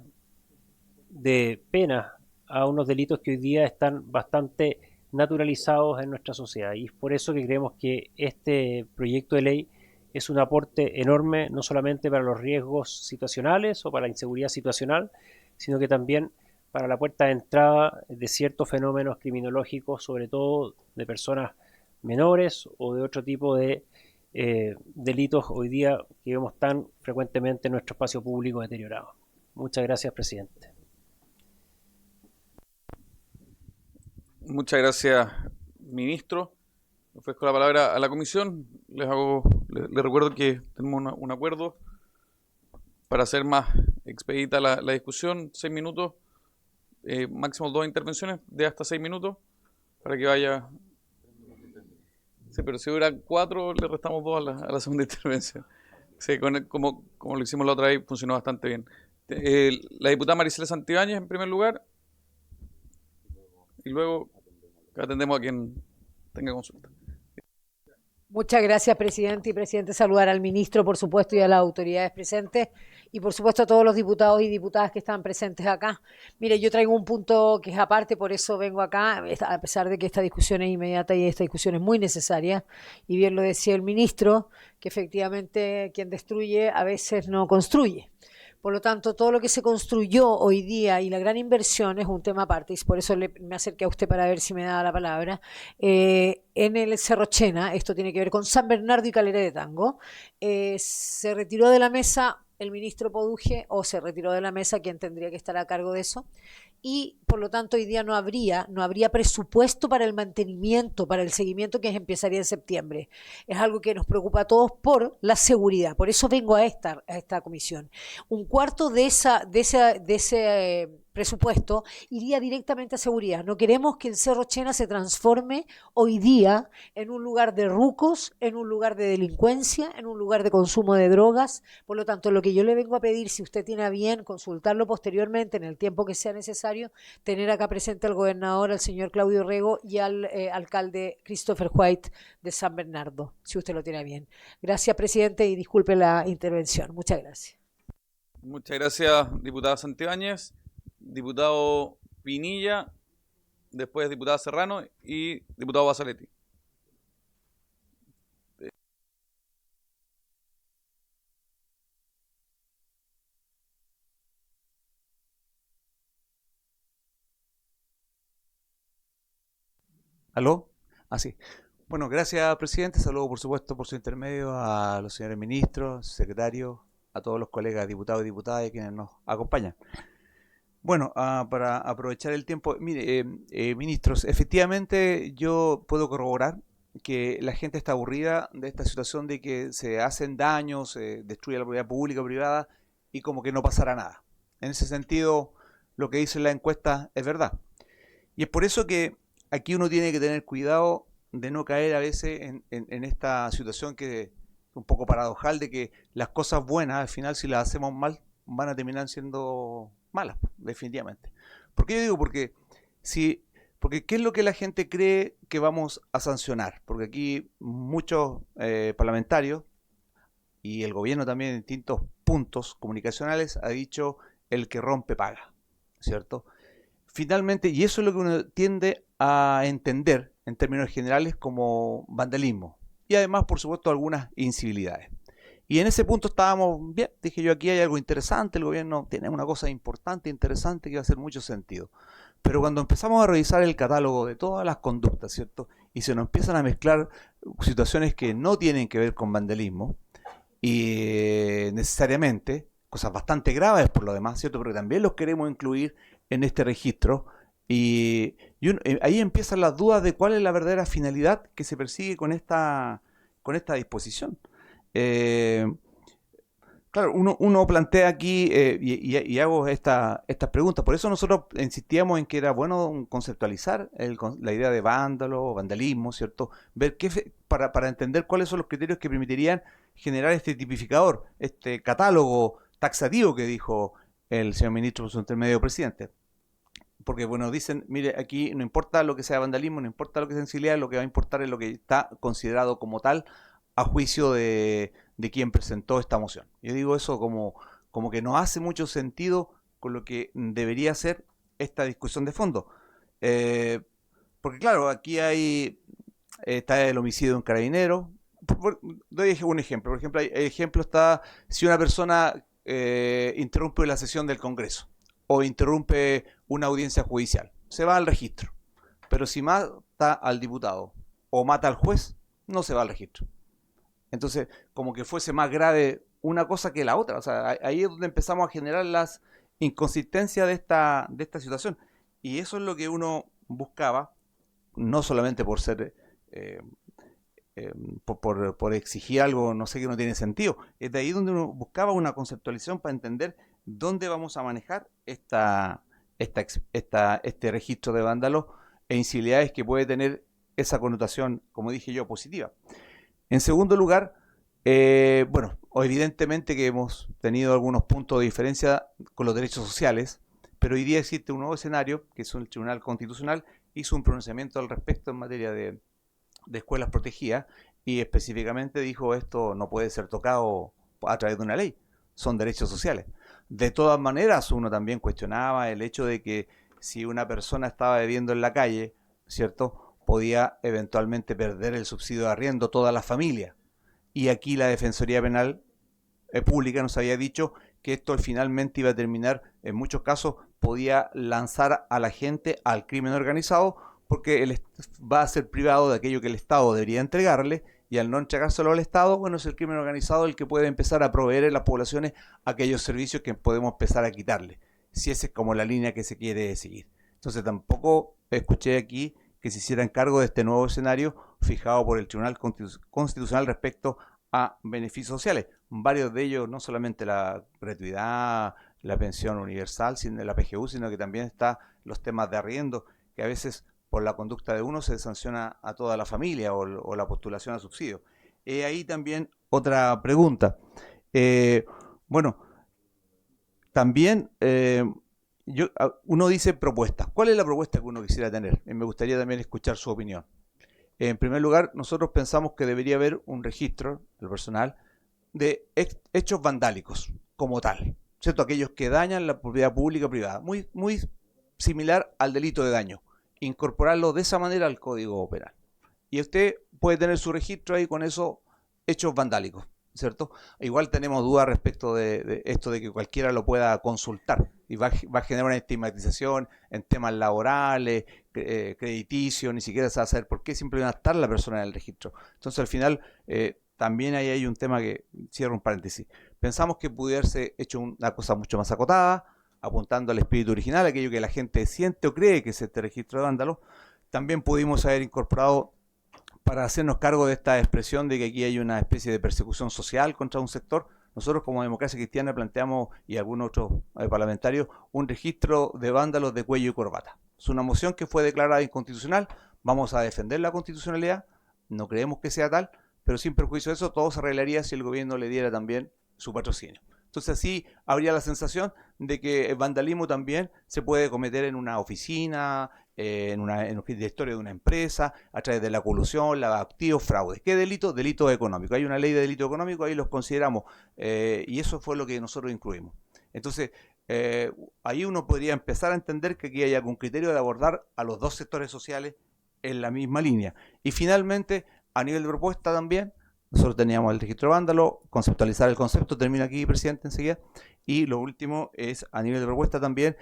pena a unos delitos que hoy día están bastante naturalizados en nuestra sociedad. Y es por eso que creemos que este proyecto de ley es un aporte enorme, no solamente para los riesgos situacionales o para la inseguridad situacional, sino que también para la puerta de entrada de ciertos fenómenos criminológicos, sobre todo de personas menores o de otro tipo de delitos hoy día que vemos tan frecuentemente en nuestro espacio público deteriorado. Muchas gracias, presidente. Muchas gracias, ministro. Ofrezco la palabra a la comisión. Les recuerdo que tenemos un acuerdo para hacer más expedita la discusión. 6 minutos, máximo 2 intervenciones de hasta 6 minutos para que vaya. Sí, pero si duran 4, le restamos 2 a la segunda intervención. Sí, como lo hicimos la otra vez, funcionó bastante bien. La diputada Maricela Santibáñez, en primer lugar, y luego atendemos a quien tenga consulta. Muchas gracias, presidente. Y presidente, saludar al ministro, por supuesto, y a las autoridades presentes, y por supuesto a todos los diputados y diputadas que están presentes acá. Mire, yo traigo un punto que es aparte, por eso vengo acá, a pesar de que esta discusión es inmediata y esta discusión es muy necesaria, y bien lo decía el ministro, que efectivamente quien destruye a veces no construye. Por lo tanto, todo lo que se construyó hoy día y la gran inversión es un tema aparte, y por eso me acerqué a usted para ver si me daba la palabra. En el Cerro Chena, esto tiene que ver con San Bernardo y Calera de Tango, se retiró de la mesa el ministro Poduje, o se retiró de la mesa quien tendría que estar a cargo de eso, y por lo tanto hoy día no habría presupuesto para el mantenimiento, para el seguimiento que empezaría en septiembre. Es algo que nos preocupa a todos por la seguridad, por eso vengo a esta comisión. Un cuarto de ese presupuesto iría directamente a seguridad. No queremos que el Cerro Chena se transforme hoy día en un lugar de rucos, en un lugar de delincuencia, en un lugar de consumo de drogas. Por lo tanto, lo que yo le vengo a pedir, si usted tiene a bien consultarlo posteriormente, en el tiempo que sea necesario, tener acá presente al gobernador, al señor Claudio Rego y al alcalde Christopher White de San Bernardo, si usted lo tiene a bien. Gracias, presidente, y disculpe la intervención. Muchas gracias. Muchas gracias, diputada Santibáñez. Diputado Pinilla, después diputada Serrano y diputado Basaletti. ¿Aló? Sí. Bueno, gracias, presidente. Saludo, por supuesto, por su intermedio a los señores ministros, secretarios, a todos los colegas diputados y diputadas y quienes nos acompañan. Bueno, para aprovechar el tiempo, mire, ministros, efectivamente yo puedo corroborar que la gente está aburrida de esta situación de que se hacen daños, se destruye la propiedad pública o privada y como que no pasará nada. En ese sentido, lo que dice la encuesta es verdad. Y es por eso que aquí uno tiene que tener cuidado de no caer a veces en esta situación que es un poco paradojal de que las cosas buenas, al final, si las hacemos mal, van a terminar siendo malas, definitivamente. ¿Por qué yo digo? Porque ¿qué es lo que la gente cree que vamos a sancionar? Porque aquí muchos parlamentarios y el gobierno también en distintos puntos comunicacionales ha dicho el que rompe paga, ¿cierto? Finalmente, y eso es lo que uno tiende a entender en términos generales como vandalismo y además, por supuesto, algunas incivilidades. Y en ese punto estábamos bien, dije yo, aquí hay algo interesante, el gobierno tiene una cosa importante, interesante, que va a hacer mucho sentido. Pero cuando empezamos a revisar el catálogo de todas las conductas, ¿cierto? Y se nos empiezan a mezclar situaciones que no tienen que ver con vandalismo, y necesariamente, cosas bastante graves por lo demás, ¿cierto? Porque también los queremos incluir en este registro, ahí empiezan las dudas de cuál es la verdadera finalidad que se persigue con esta disposición. Claro, uno plantea aquí y hago estas preguntas. Por eso nosotros insistíamos en que era bueno conceptualizar la idea de vándalo, vandalismo, ¿cierto? Ver para entender cuáles son los criterios que permitirían generar este tipificador, este catálogo taxativo que dijo el señor ministro por su intermedio presidente. Porque, bueno, dicen, mire, aquí no importa lo que sea vandalismo, no importa lo que sea sensibilidad, lo que va a importar es lo que está considerado como tal a juicio de quien presentó esta moción. Yo digo eso como que no hace mucho sentido con lo que debería ser esta discusión de fondo. Porque, claro, aquí está el homicidio de un carabinero. Doy un ejemplo. Por ejemplo, el ejemplo está si una persona interrumpe la sesión del Congreso o interrumpe una audiencia judicial. Se va al registro. Pero si mata al diputado o mata al juez, no se va al registro. Entonces, como que fuese más grave una cosa que la otra. O sea, ahí es donde empezamos a generar las inconsistencias de esta situación. Y eso es lo que uno buscaba, no solamente por ser por exigir algo, no sé, que no tiene sentido. Es de ahí donde uno buscaba una conceptualización para entender dónde vamos a manejar este registro de vándalos e incivilidades que puede tener esa connotación, como dije yo, positiva. En segundo lugar, bueno, evidentemente que hemos tenido algunos puntos de diferencia con los derechos sociales, pero hoy día existe un nuevo escenario, que es el Tribunal Constitucional, hizo un pronunciamiento al respecto en materia de escuelas protegidas y específicamente dijo esto no puede ser tocado a través de una ley, son derechos sociales. De todas maneras, uno también cuestionaba el hecho de que si una persona estaba viviendo en la calle, ¿cierto?, podía eventualmente perder el subsidio de arriendo toda la familia. Y aquí la Defensoría Penal Pública nos había dicho que esto finalmente iba a terminar, en muchos casos, podía lanzar a la gente al crimen organizado porque va a ser privado de aquello que el Estado debería entregarle, y al no entregárselo al Estado, bueno, es el crimen organizado el que puede empezar a proveer en las poblaciones aquellos servicios que podemos empezar a quitarle, si esa es como la línea que se quiere seguir. Entonces tampoco escuché aquí que se hicieran cargo de este nuevo escenario fijado por el Tribunal Constitucional respecto a beneficios sociales. Varios de ellos, no solamente la gratuidad, la pensión universal, sino la PGU, sino que también está los temas de arriendo, que a veces por la conducta de uno se sanciona a toda la familia o la postulación a subsidio. Ahí también otra pregunta. Bueno, también uno dice propuestas. ¿Cuál es la propuesta que uno quisiera tener? Me gustaría también escuchar su opinión. En primer lugar, nosotros pensamos que debería haber un registro del personal de hechos vandálicos como tal, ¿cierto? Aquellos que dañan la propiedad pública o privada, muy similar al delito de daño, incorporarlo de esa manera al Código Penal. Y usted puede tener su registro ahí con esos hechos vandálicos, ¿cierto? Igual tenemos dudas respecto de esto de que cualquiera lo pueda consultar y va a generar una estigmatización en temas laborales, crediticios, ni siquiera se va a saber por qué, simplemente va a estar la persona en el registro. Entonces al final también ahí hay un tema que, cierro un paréntesis, pensamos que pudiera ser hecho una cosa mucho más acotada, apuntando al espíritu original, aquello que la gente siente o cree que es este registro de vándalos. También pudimos haber incorporado, para hacernos cargo de esta expresión de que aquí hay una especie de persecución social contra un sector, nosotros como Democracia Cristiana planteamos, y algunos otros parlamentarios, un registro de vándalos de cuello y corbata. Es una moción que fue declarada inconstitucional, vamos a defender la constitucionalidad, no creemos que sea tal, pero sin perjuicio de eso, todo se arreglaría si el gobierno le diera también su patrocinio. Entonces así habría la sensación de que el vandalismo también se puede cometer en una oficina, en un directorio de una empresa, a través de la colusión, lavado de activos, fraude. ¿Qué delito? Delito económico. Hay una ley de delito económico, ahí los consideramos, y eso fue lo que nosotros incluimos. Entonces, ahí uno podría empezar a entender que aquí hay algún criterio de abordar a los dos sectores sociales en la misma línea. Y finalmente, a nivel de propuesta también, nosotros teníamos el registro vándalo, conceptualizar el concepto, termino aquí, presidente, enseguida. Y lo último es, a nivel de propuesta también,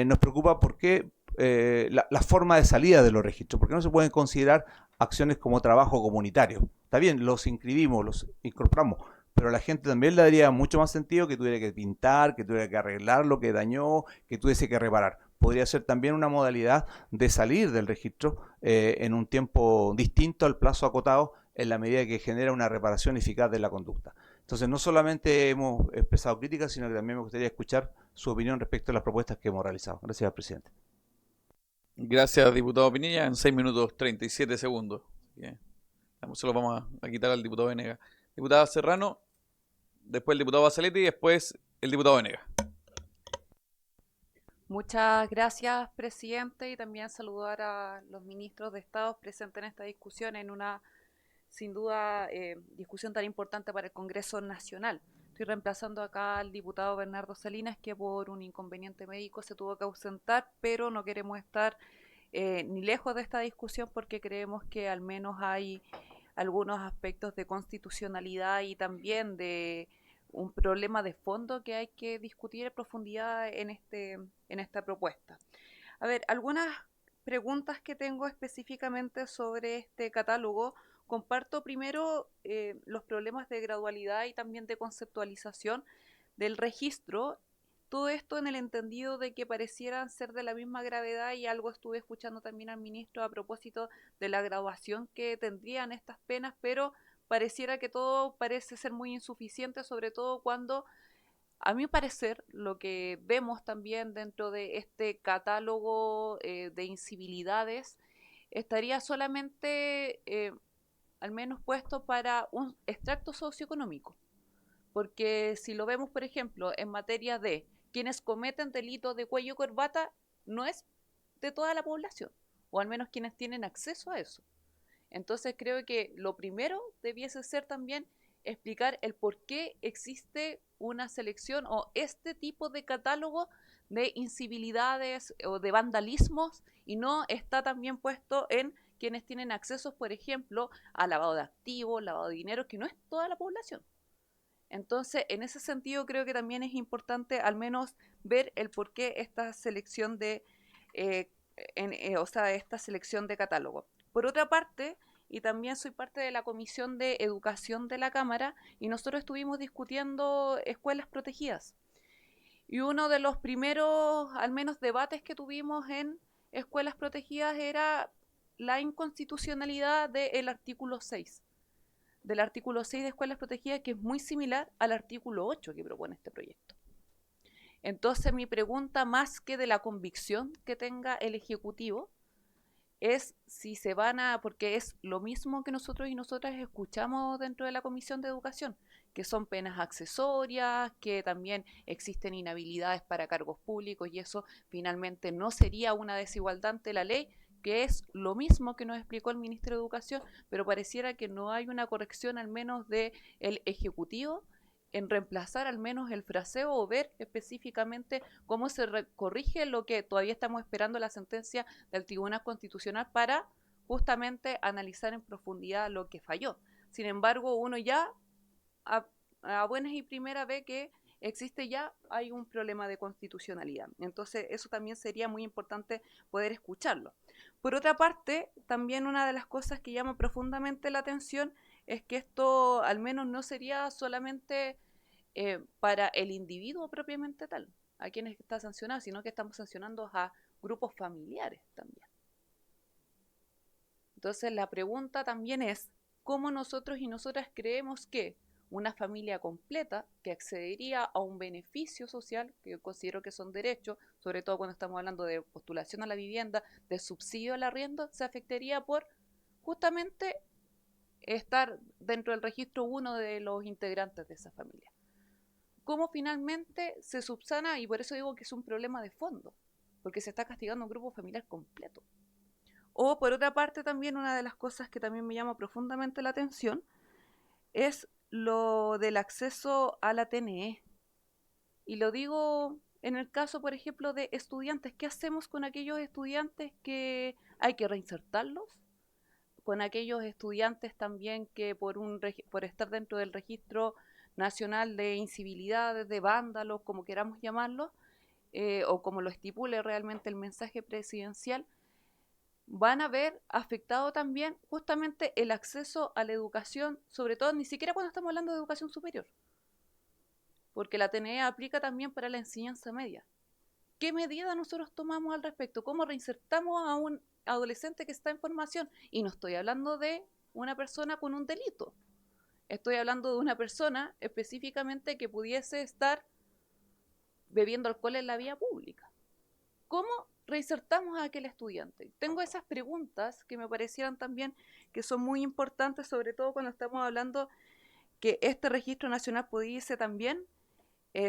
nos preocupa por qué la forma de salida de los registros, porque no se pueden considerar acciones como trabajo comunitario. Está bien, los inscribimos, los incorporamos, pero a la gente también le daría mucho más sentido que tuviera que pintar, que tuviera que arreglar lo que dañó, que tuviese que reparar. Podría ser también una modalidad de salir del registro en un tiempo distinto al plazo acotado, en la medida que genera una reparación eficaz de la conducta. Entonces, no solamente hemos expresado críticas, sino que también me gustaría escuchar su opinión respecto a las propuestas que hemos realizado. Gracias, presidente. Gracias, diputado Pinilla. En 6 minutos 37 segundos. Bien. Se lo vamos a quitar al diputado Venegas. Diputada Serrano, después el diputado Basaletti y después el diputado Venegas. Muchas gracias, presidente, y también saludar a los ministros de Estado presentes en esta discusión, en una, sin duda, discusión tan importante para el Congreso Nacional. Estoy reemplazando acá al diputado Bernardo Salinas, que por un inconveniente médico se tuvo que ausentar, pero no queremos estar ni lejos de esta discusión porque creemos que al menos hay algunos aspectos de constitucionalidad y también de un problema de fondo que hay que discutir en profundidad en esta propuesta. A ver, algunas preguntas que tengo específicamente sobre este catálogo. Comparto primero los problemas de gradualidad y también de conceptualización del registro. Todo esto en el entendido de que parecieran ser de la misma gravedad, y algo estuve escuchando también al ministro a propósito de la graduación que tendrían estas penas, pero pareciera que todo parece ser muy insuficiente, sobre todo cuando, a mi parecer, lo que vemos también dentro de este catálogo de incivilidades estaría solamente al menos puesto para un extracto socioeconómico. Porque si lo vemos, por ejemplo, en materia de quienes cometen delitos de cuello y corbata, no es de toda la población, o al menos quienes tienen acceso a eso. Entonces creo que lo primero debiese ser también explicar el por qué existe una selección o este tipo de catálogo de incivilidades o de vandalismos, y no está también puesto en quienes tienen acceso, por ejemplo, a lavado de activos, lavado de dinero, que no es toda la población. Entonces, en ese sentido, creo que también es importante al menos ver el por qué esta selección esta selección de catálogo. Por otra parte, y también soy parte de la Comisión de Educación de la Cámara, y nosotros estuvimos discutiendo escuelas protegidas. Y uno de los primeros, al menos, debates que tuvimos en escuelas protegidas era la inconstitucionalidad del artículo 6. Del artículo 6 de escuelas protegidas, que es muy similar al artículo 8 que propone este proyecto. Entonces mi pregunta, más que de la convicción que tenga el Ejecutivo, es si se van a, porque es lo mismo que nosotros y nosotras escuchamos dentro de la Comisión de Educación, que son penas accesorias, que también existen inhabilidades para cargos públicos y eso finalmente no sería una desigualdad ante la ley, que es lo mismo que nos explicó el ministro de Educación, pero pareciera que no hay una corrección al menos del Ejecutivo en reemplazar al menos el fraseo o ver específicamente cómo se corrige lo que todavía estamos esperando la sentencia del Tribunal Constitucional para justamente analizar en profundidad lo que falló. Sin embargo, uno ya a buenas y primeras ve que existe ya, hay un problema de constitucionalidad. Entonces, eso también sería muy importante poder escucharlo. Por otra parte, también una de las cosas que llama profundamente la atención es que esto al menos no sería solamente para el individuo propiamente tal, a quienes está sancionado, sino que estamos sancionando a grupos familiares también. Entonces la pregunta también es, ¿cómo nosotros y nosotras creemos que una familia completa que accedería a un beneficio social, que yo considero que son derechos, sobre todo cuando estamos hablando de postulación a la vivienda, de subsidio al arriendo, se afectaría por justamente estar dentro del registro 1 de los integrantes de esa familia? ¿Cómo finalmente se subsana? Y por eso digo que es un problema de fondo, porque se está castigando a un grupo familiar completo. O por otra parte también una de las cosas que también me llama profundamente la atención es lo del acceso a la TNE. Y lo digo en el caso, por ejemplo, de estudiantes. ¿Qué hacemos con aquellos estudiantes que hay que reinsertarlos? Con aquellos estudiantes también que por estar dentro del registro nacional de incivilidades, de vándalos, como queramos llamarlo, o como lo estipule realmente el mensaje presidencial, van a ver afectado también justamente el acceso a la educación, sobre todo ni siquiera cuando estamos hablando de educación superior, porque la TNE aplica también para la enseñanza media. ¿Qué medida nosotros tomamos al respecto? ¿Cómo reinsertamos a un adolescente que está en formación? Y no estoy hablando de una persona con un delito. Estoy hablando de una persona específicamente que pudiese estar bebiendo alcohol en la vía pública. ¿Cómo reinsertamos a aquel estudiante? Tengo esas preguntas que me parecieran también que son muy importantes, sobre todo cuando estamos hablando que este registro nacional pudiese también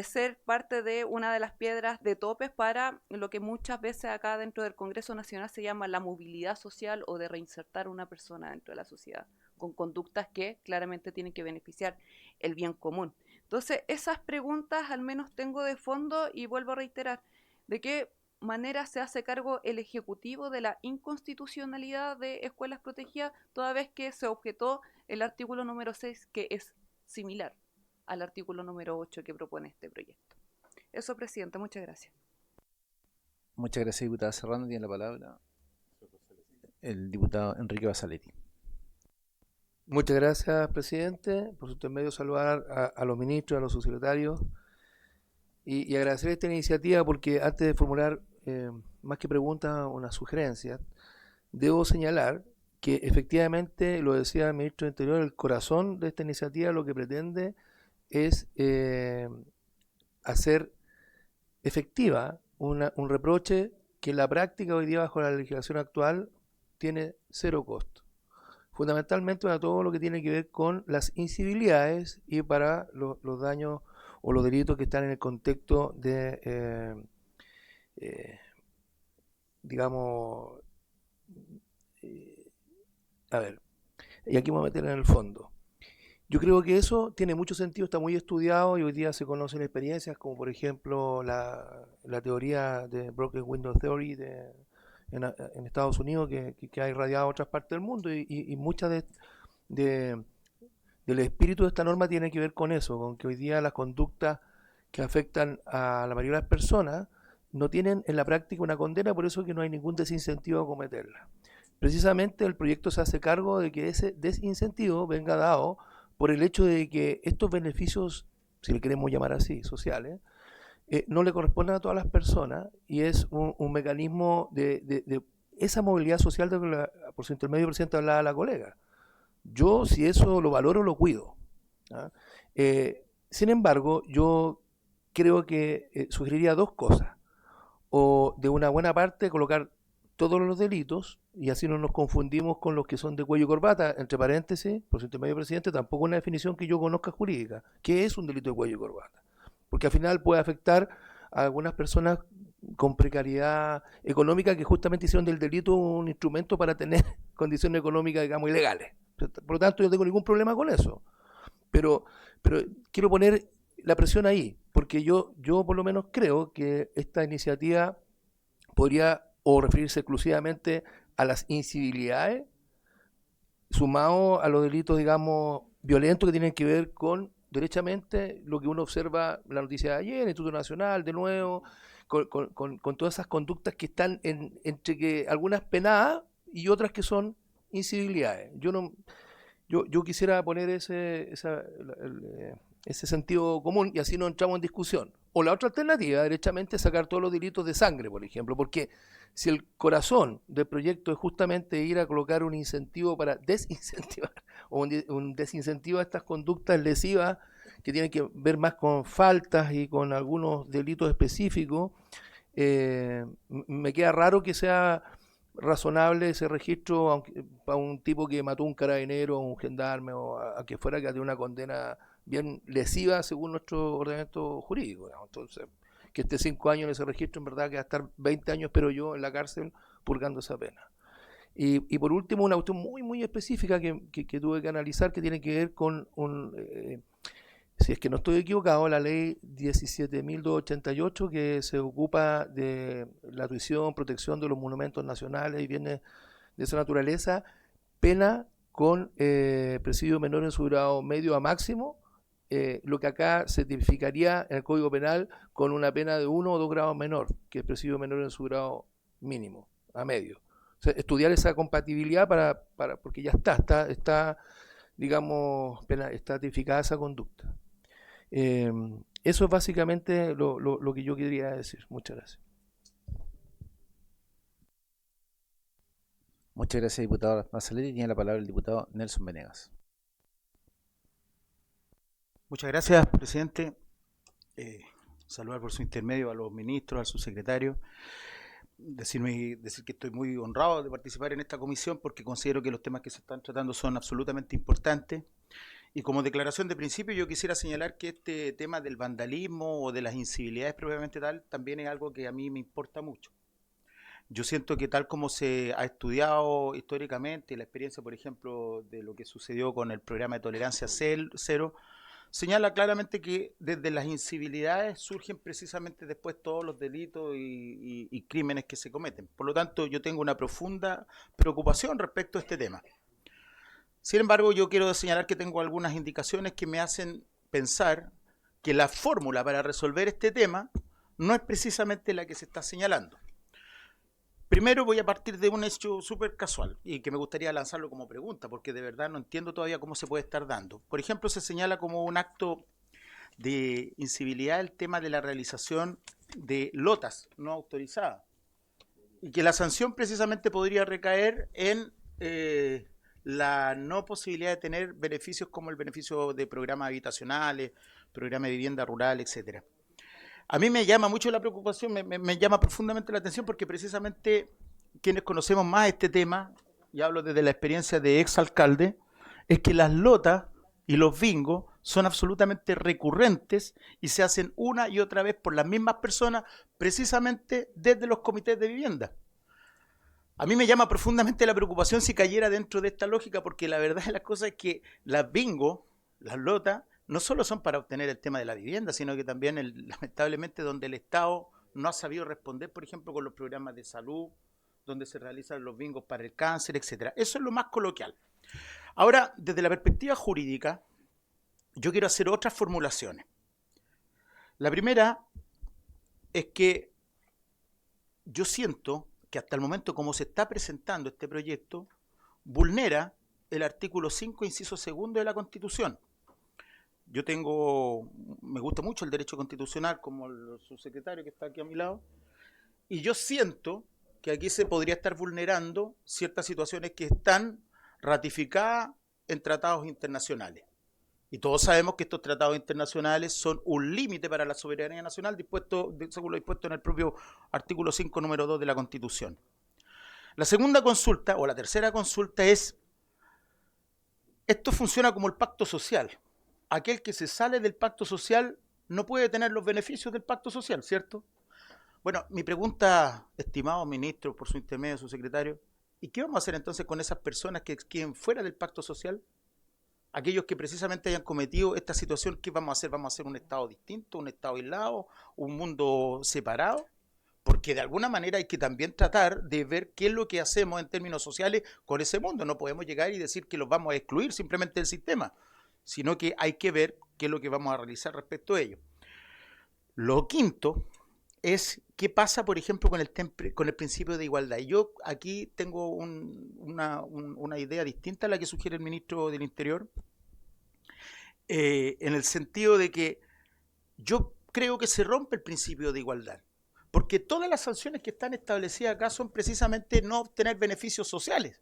ser parte de una de las piedras de topes para lo que muchas veces acá dentro del Congreso Nacional se llama la movilidad social o de reinsertar a una persona dentro de la sociedad con conductas que claramente tienen que beneficiar el bien común. Entonces, esas preguntas al menos tengo de fondo y vuelvo a reiterar, ¿de qué manera se hace cargo el Ejecutivo de la inconstitucionalidad de escuelas protegidas toda vez que se objetó el artículo número 6 que es similar al artículo número 8 que propone este proyecto? Eso, presidente, muchas gracias. Muchas gracias, diputada Serrano. Tiene la palabra el diputado Enrique Basaletti. Muchas gracias, presidente. Por su intermedio, saludar a los ministros, a los subsecretarios y agradecer esta iniciativa porque antes de formular más que preguntas, una sugerencia, debo señalar que efectivamente, lo decía el ministro del Interior, el corazón de esta iniciativa lo que pretende es hacer efectiva un reproche que en la práctica hoy día bajo la legislación actual tiene cero costo. Fundamentalmente para todo lo que tiene que ver con las incivilidades y para los daños o los delitos que están en el contexto de, digamos, a ver, y aquí me voy a meter en el fondo. Yo creo que eso tiene mucho sentido, está muy estudiado y hoy día se conocen experiencias como por ejemplo la teoría de Broken Window Theory en Estados Unidos que ha irradiado a otras partes del mundo y muchas del espíritu de esta norma tiene que ver con eso, con que hoy día las conductas que afectan a la mayoría de las personas no tienen en la práctica una condena, por eso que no hay ningún desincentivo a cometerla. Precisamente el proyecto se hace cargo de que ese desincentivo venga dado por el hecho de que estos beneficios, si le queremos llamar así, sociales, no le corresponden a todas las personas y es un mecanismo de esa movilidad social de que por su intermedio, presidente, hablaba la colega. Yo, si eso lo valoro, lo cuido. Sin embargo, yo creo que sugeriría dos cosas. O de una buena parte colocar todos los delitos y así no nos confundimos con los que son de cuello y corbata, entre paréntesis, por su intermedio presidente, tampoco una definición que yo conozca jurídica. ¿Qué es un delito de cuello y corbata? Porque al final puede afectar a algunas personas con precariedad económica que justamente hicieron del delito un instrumento para tener condiciones económicas, digamos, ilegales. Por lo tanto, yo no tengo ningún problema con eso. Pero quiero poner la presión ahí, porque yo por lo menos creo que esta iniciativa podría o referirse exclusivamente a las incivilidades, sumado a los delitos, digamos, violentos que tienen que ver con, derechamente, lo que uno observa en la noticia de ayer, el Instituto Nacional, de nuevo, con todas esas conductas que están entre que algunas penadas y otras que son incivilidades. Yo quisiera poner ese sentido común y así no entramos en discusión. O la otra alternativa, derechamente, es sacar todos los delitos de sangre, por ejemplo, porque si el corazón del proyecto es justamente ir a colocar un incentivo para desincentivar, o un desincentivo a estas conductas lesivas que tienen que ver más con faltas y con algunos delitos específicos, me queda raro que sea razonable ese registro a un tipo que mató a un carabinero, o un gendarme, o a que fuera que de una condena bien lesiva según nuestro ordenamiento jurídico, digamos. Entonces, que esté 5 años en ese registro, en verdad que va a estar 20 años, pero yo en la cárcel purgando esa pena. Y por último, una cuestión muy, muy específica que tuve que analizar, que tiene que ver con si es que no estoy equivocado, la ley 17.288, que se ocupa de la tuición, protección de los monumentos nacionales y bienes de esa naturaleza, pena con presidio menor en su grado medio a máximo, lo que acá se tipificaría en el Código Penal con una pena de 1 o 2 grados menor, que es presidio menor en su grado mínimo, a medio. O sea, estudiar esa compatibilidad porque ya está digamos, está tipificada esa conducta. Eso es básicamente lo que yo quería decir. Muchas gracias. Muchas gracias, diputado Mazzaleri. Tiene la palabra el diputado Nelson Venegas. Muchas gracias, presidente. Saludar por su intermedio a los ministros, al subsecretario. Decir que estoy muy honrado de participar en esta comisión porque considero que los temas que se están tratando son absolutamente importantes. Y como declaración de principio yo quisiera señalar que este tema del vandalismo o de las incivilidades propiamente tal también es algo que a mí me importa mucho. Yo siento que tal como se ha estudiado históricamente, la experiencia, por ejemplo, de lo que sucedió con el programa de tolerancia cero, señala claramente que desde las incivilidades surgen precisamente después todos los delitos y crímenes que se cometen. Por lo tanto, yo tengo una profunda preocupación respecto a este tema. Sin embargo, yo quiero señalar que tengo algunas indicaciones que me hacen pensar que la fórmula para resolver este tema no es precisamente la que se está señalando. Primero voy a partir de un hecho súper casual y que me gustaría lanzarlo como pregunta, porque de verdad no entiendo todavía cómo se puede estar dando. Por ejemplo, se señala como un acto de incivilidad el tema de la realización de lotas no autorizadas y que la sanción precisamente podría recaer en la no posibilidad de tener beneficios como el beneficio de programas habitacionales, programa de vivienda rural, etcétera. A mí me llama mucho la preocupación, me llama profundamente la atención porque precisamente quienes conocemos más este tema, y hablo desde la experiencia de exalcalde, es que las lotas y los bingos son absolutamente recurrentes y se hacen una y otra vez por las mismas personas, precisamente desde los comités de vivienda. A mí me llama profundamente la preocupación si cayera dentro de esta lógica, porque la verdad de las cosas es que las bingos, las lotas, no solo son para obtener el tema de la vivienda, sino que también, lamentablemente, donde el Estado no ha sabido responder, por ejemplo, con los programas de salud, donde se realizan los bingos para el cáncer, etcétera. Eso es lo más coloquial. Ahora, desde la perspectiva jurídica, yo quiero hacer otras formulaciones. La primera es que yo siento que hasta el momento, como se está presentando este proyecto, vulnera el artículo 5, inciso 2 de la Constitución. Me gusta mucho el derecho constitucional, como el subsecretario que está aquí a mi lado, y yo siento que aquí se podría estar vulnerando ciertas situaciones que están ratificadas en tratados internacionales. Y todos sabemos que estos tratados internacionales son un límite para la soberanía nacional según lo dispuesto en el propio artículo 5, número 2 de la Constitución. La segunda consulta, o la tercera consulta, es: esto funciona como el pacto social. Aquel que se sale del pacto social no puede tener los beneficios del pacto social, ¿cierto? Bueno, mi pregunta, estimado ministro, por su intermedio, su secretario, ¿y qué vamos a hacer entonces con esas personas que queden fuera del pacto social? Aquellos que precisamente hayan cometido esta situación, ¿qué vamos a hacer? ¿Vamos a hacer un Estado distinto, un Estado aislado, un mundo separado? Porque de alguna manera hay que también tratar de ver qué es lo que hacemos en términos sociales con ese mundo. No podemos llegar y decir que los vamos a excluir simplemente del sistema, sino que hay que ver qué es lo que vamos a realizar respecto a ello. Lo quinto es qué pasa, por ejemplo, con el principio de igualdad. Y yo aquí tengo una idea distinta a la que sugiere el ministro del Interior, en el sentido de que yo creo que se rompe el principio de igualdad, porque todas las sanciones que están establecidas acá son precisamente no obtener beneficios sociales.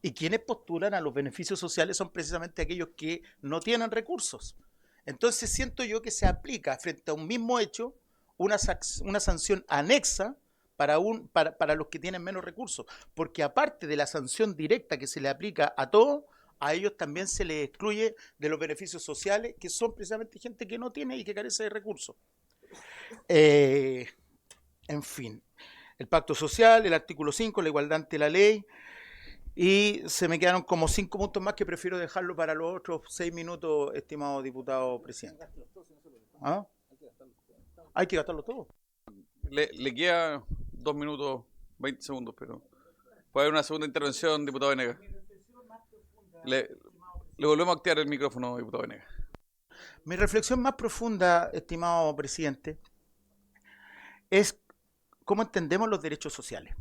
Y quienes postulan a los beneficios sociales son precisamente aquellos que no tienen recursos. Entonces siento yo que se aplica frente a un mismo hecho una sanción anexa para los que tienen menos recursos, porque aparte de la sanción directa que se le aplica a todos, a ellos también se les excluye de los beneficios sociales, que son precisamente gente que no tiene y que carece de recursos. En fin, el pacto social, el artículo 5, la igualdad ante la ley, y se me quedaron como 5 puntos más que prefiero dejarlo para los otros 6 minutos, estimado diputado presidente. ¿Ah? Hay que gastarlo todo. Le queda 2 minutos 20 segundos, pero puede haber una segunda intervención, diputado Venegas. Le volvemos a activar el micrófono, diputado Venegas. Mi reflexión más profunda, estimado presidente, es cómo entendemos los derechos sociales.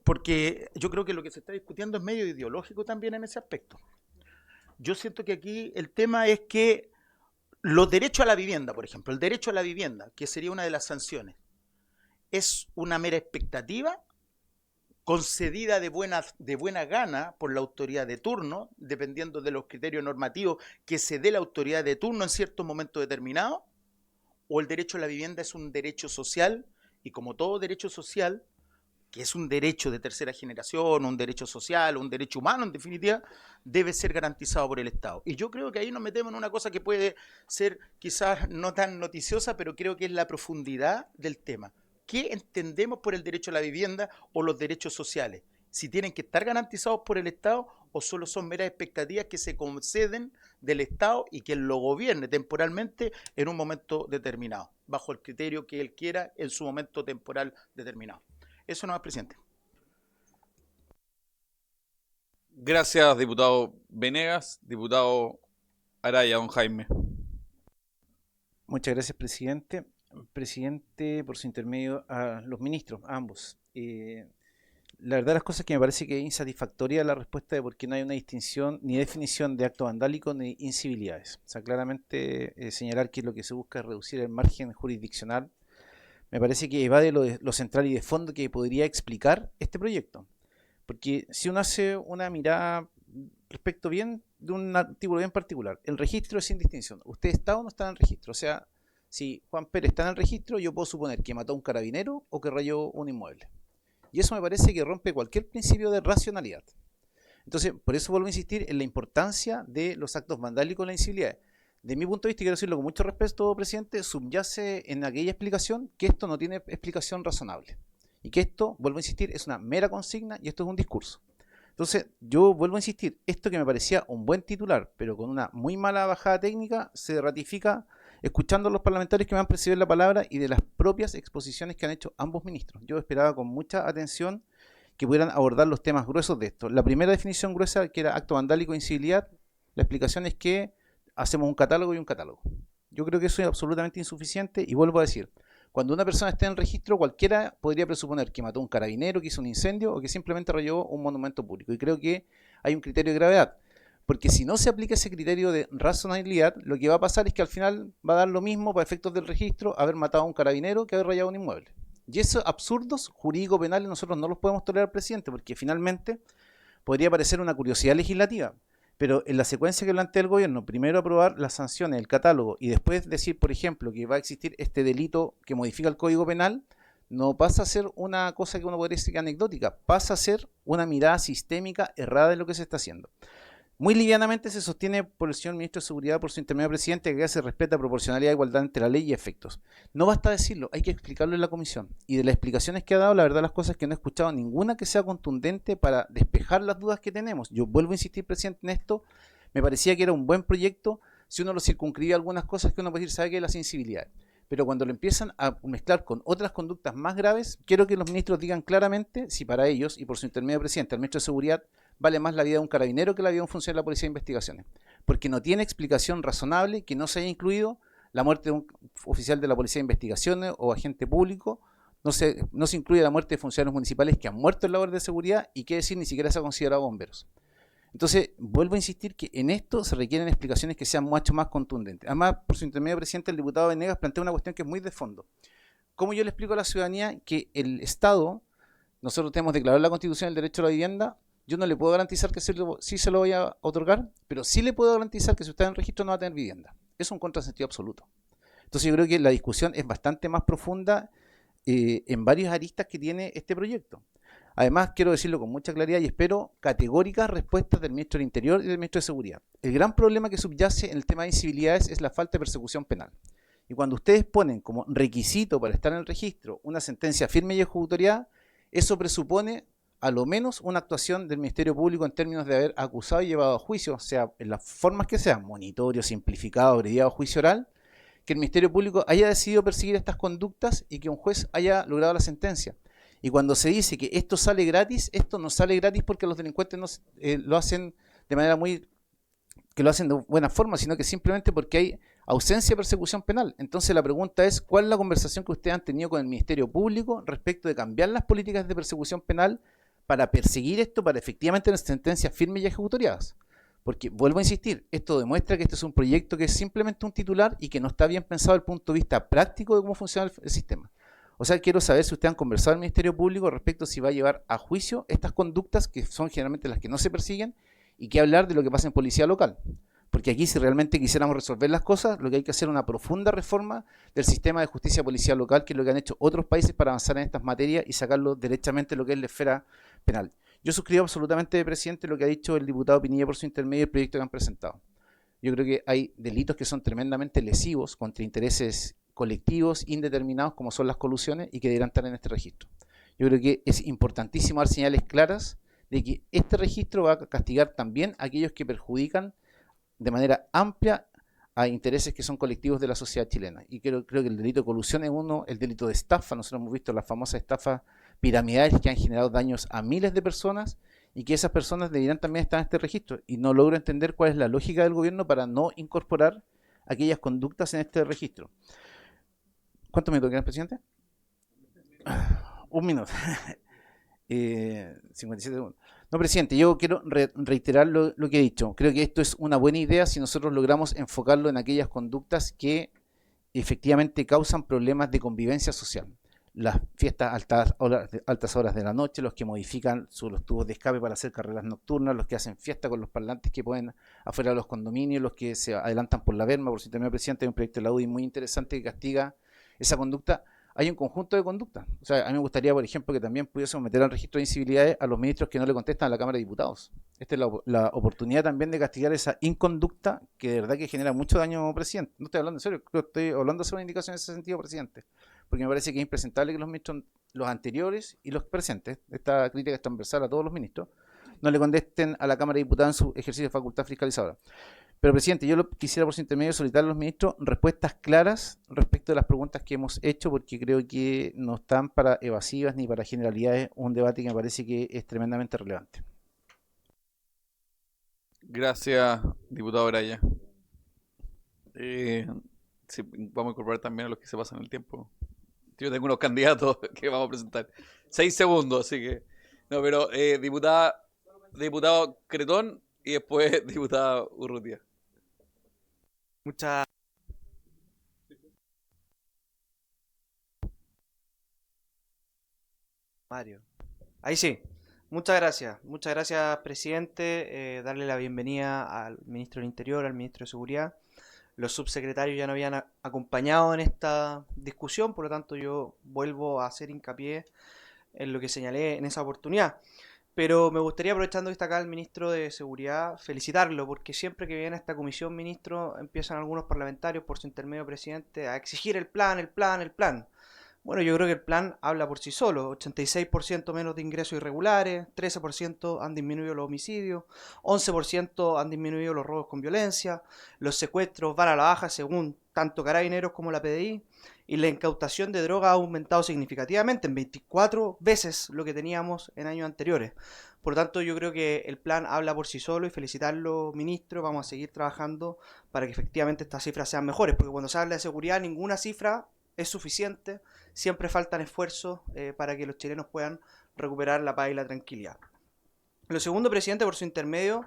Porque yo creo que lo que se está discutiendo es medio ideológico también en ese aspecto. Yo siento que aquí el tema es que los derechos a la vivienda, por ejemplo, el derecho a la vivienda, que sería una de las sanciones, es una mera expectativa concedida de buena gana por la autoridad de turno, dependiendo de los criterios normativos que se dé la autoridad de turno en ciertos momentos determinados, o el derecho a la vivienda es un derecho social, y como todo derecho social, que es un derecho de tercera generación, un derecho social, un derecho humano en definitiva, debe ser garantizado por el Estado. Y yo creo que ahí nos metemos en una cosa que puede ser quizás no tan noticiosa, pero creo que es la profundidad del tema. ¿Qué entendemos por el derecho a la vivienda o los derechos sociales? Si tienen que estar garantizados por el Estado o solo son meras expectativas que se conceden del Estado y que él lo gobierne temporalmente en un momento determinado, bajo el criterio que él quiera en su momento temporal determinado. Eso no es, presidente. Gracias, diputado Venegas. Diputado Araya, don Jaime. Muchas gracias, presidente. Presidente, por su intermedio, a los ministros, a ambos. La verdad, las cosas es que me parece que es insatisfactoria la respuesta de por qué no hay una distinción ni definición de acto vandálico ni incivilidades. O sea, claramente señalar que lo que se busca es reducir el margen jurisdiccional. Me parece que evade lo central y de fondo que podría explicar este proyecto. Porque si uno hace una mirada respecto bien de un artículo bien particular, el registro es sin distinción. ¿Usted está o no está en el registro? O sea, si Juan Pérez está en el registro, yo puedo suponer que mató a un carabinero o que rayó un inmueble. Y eso me parece que rompe cualquier principio de racionalidad. Entonces, por eso vuelvo a insistir en la importancia de los actos vandálicos y la incivilidad. De mi punto de vista, y quiero decirlo con mucho respeto, presidente, subyace en aquella explicación que esto no tiene explicación razonable. Y que esto, vuelvo a insistir, es una mera consigna y esto es un discurso. Entonces, yo vuelvo a insistir, esto que me parecía un buen titular, pero con una muy mala bajada técnica, se ratifica escuchando a los parlamentarios que me han precedido en la palabra y de las propias exposiciones que han hecho ambos ministros. Yo esperaba con mucha atención que pudieran abordar los temas gruesos de esto. La primera definición gruesa, que era acto vandálico e incivilidad, la explicación es que hacemos un catálogo y un catálogo. Yo creo que eso es absolutamente insuficiente y vuelvo a decir, cuando una persona esté en el registro, cualquiera podría presuponer que mató a un carabinero, que hizo un incendio o que simplemente rayó un monumento público. Y creo que hay un criterio de gravedad, porque si no se aplica ese criterio de razonabilidad, lo que va a pasar es que al final va a dar lo mismo para efectos del registro haber matado a un carabinero que haber rayado un inmueble. Y esos absurdos jurídico-penales nosotros no los podemos tolerar, presidente, porque finalmente podría parecer una curiosidad legislativa. Pero en la secuencia que plantea el gobierno, primero aprobar las sanciones, el catálogo, y después decir, por ejemplo, que va a existir este delito que modifica el Código Penal, no pasa a ser una cosa que uno podría decir anecdótica, pasa a ser una mirada sistémica errada de lo que se está haciendo. Muy livianamente se sostiene por el señor ministro de Seguridad, por su intermedio presidente, que se respeta proporcionalidad e igualdad entre la ley y efectos. No basta decirlo, hay que explicarlo en la comisión. Y de las explicaciones que ha dado, la verdad las cosas es que no he escuchado ninguna que sea contundente para despejar las dudas que tenemos. Yo vuelvo a insistir, presidente, en esto. Me parecía que era un buen proyecto si uno lo circunscribía a algunas cosas que uno puede decir, sabe que es la sensibilidad. Pero cuando lo empiezan a mezclar con otras conductas más graves, quiero que los ministros digan claramente si para ellos, y por su intermedio presidente, el ministro de Seguridad, vale más la vida de un carabinero que la vida de un funcionario de la Policía de Investigaciones. Porque no tiene explicación razonable que no se haya incluido la muerte de un oficial de la Policía de Investigaciones o agente público, no se incluye la muerte de funcionarios municipales que han muerto en labores de seguridad y qué decir, ni siquiera se ha considerado bomberos. Entonces, vuelvo a insistir que en esto se requieren explicaciones que sean mucho más contundentes. Además, por su intermedio presidente, el diputado Venegas plantea una cuestión que es muy de fondo. ¿Cómo yo le explico a la ciudadanía que el Estado, nosotros tenemos declarado en la Constitución el derecho a la vivienda? Yo no le puedo garantizar que sí se lo voy a otorgar, pero sí le puedo garantizar que si usted está en el registro no va a tener vivienda. Es un contrasentido absoluto. Entonces yo creo que la discusión es bastante más profunda en varias aristas que tiene este proyecto. Además, quiero decirlo con mucha claridad y espero categóricas respuestas del ministro del Interior y del ministro de Seguridad. El gran problema que subyace en el tema de incivilidades es la falta de persecución penal. Y cuando ustedes ponen como requisito para estar en el registro una sentencia firme y ejecutoriada, eso presupone a lo menos una actuación del Ministerio Público en términos de haber acusado y llevado a juicio, sea en las formas que sean, monitorio, simplificado, abreviado, juicio oral, que el Ministerio Público haya decidido perseguir estas conductas y que un juez haya logrado la sentencia. Y cuando se dice que esto sale gratis, esto no sale gratis porque los delincuentes lo hacen de manera que lo hacen de buena forma, sino que simplemente porque hay ausencia de persecución penal. Entonces la pregunta es, ¿cuál es la conversación que ustedes han tenido con el Ministerio Público respecto de cambiar las políticas de persecución penal para perseguir esto, para efectivamente tener sentencias firmes y ejecutoriadas? Porque, vuelvo a insistir, esto demuestra que este es un proyecto que es simplemente un titular y que no está bien pensado desde el punto de vista práctico de cómo funciona el sistema. O sea, quiero saber si ustedes han conversado en el Ministerio Público respecto a si va a llevar a juicio estas conductas que son generalmente las que no se persiguen y que hablar de lo que pasa en policía local. Porque aquí, si realmente quisiéramos resolver las cosas, lo que hay que hacer es una profunda reforma del sistema de justicia policial local, que es lo que han hecho otros países para avanzar en estas materias y sacarlo derechamente de lo que es la esfera penal. Yo suscribo absolutamente, presidente, lo que ha dicho el diputado Pinilla por su intermedio y el proyecto que han presentado. Yo creo que hay delitos que son tremendamente lesivos contra intereses colectivos indeterminados, como son las colusiones, y que deberán estar en este registro. Yo creo que es importantísimo dar señales claras de que este registro va a castigar también a aquellos que perjudican de manera amplia a intereses que son colectivos de la sociedad chilena. Y creo que el delito de colusión es uno, el delito de estafa. Nosotros hemos visto las famosas estafas piramidales que han generado daños a miles de personas y que esas personas deberían también estar en este registro. Y no logro entender cuál es la lógica del gobierno para no incorporar aquellas conductas en este registro. ¿Cuántos minutos quedan, presidente? Un minuto. 57 segundos. No, presidente, yo quiero reiterar lo que he dicho. Creo que esto es una buena idea si nosotros logramos enfocarlo en aquellas conductas que efectivamente causan problemas de convivencia social. Las fiestas altas horas de la noche, los que modifican los tubos de escape para hacer carreras nocturnas, los que hacen fiesta con los parlantes que ponen afuera de los condominios, los que se adelantan por la berma. Por su intermedio, presidente, hay un proyecto de la UDI muy interesante que castiga esa conducta. Hay un conjunto de conductas. O sea, a mí me gustaría, por ejemplo, que también pudiésemos meter al registro de incivilidades a los ministros que no le contestan a la Cámara de Diputados. Esta es la oportunidad también de castigar esa inconducta que de verdad que genera mucho daño, presidente. No estoy hablando en serio, creo que estoy hablando de hacer una indicación en ese sentido, presidente. Porque me parece que es impresentable que los ministros, los anteriores y los presentes, esta crítica es transversal a todos los ministros, no le contesten a la Cámara de Diputados en su ejercicio de facultad fiscalizadora. Pero, presidente, yo quisiera por su intermedio solicitar a los ministros respuestas claras respecto de las preguntas que hemos hecho, porque creo que no están para evasivas ni para generalidades, un debate que me parece que es tremendamente relevante. Gracias, diputado Araya. Sí, vamos a incorporar también a los que se pasan el tiempo. Yo tengo unos candidatos que vamos a presentar. 6 segundos, así que... No, pero diputado Cretón y después diputada Urrutia. Muchas Mario. Ahí sí. Muchas gracias, presidente. Darle la bienvenida al ministro del Interior, al ministro de Seguridad. Los subsecretarios ya nos habían acompañado en esta discusión, por lo tanto yo vuelvo a hacer hincapié en lo que señalé en esa oportunidad. Pero me gustaría, aprovechando que está acá el ministro de Seguridad, felicitarlo, porque siempre que viene a esta comisión, ministro, empiezan algunos parlamentarios, por su intermedio, presidente, a exigir el plan, el plan, el plan. Bueno, yo creo que el plan habla por sí solo. 86% menos de ingresos irregulares, 13% han disminuido los homicidios, 11% han disminuido los robos con violencia, los secuestros van a la baja según tanto Carabineros como la PDI, y la incautación de droga ha aumentado significativamente en 24 veces lo que teníamos en años anteriores. Por lo tanto, yo creo que el plan habla por sí solo y felicitarlo, ministro. Vamos a seguir trabajando para que efectivamente estas cifras sean mejores, porque cuando se habla de seguridad ninguna cifra es suficiente, siempre faltan esfuerzos para que los chilenos puedan recuperar la paz y la tranquilidad. Lo segundo, presidente, por su intermedio,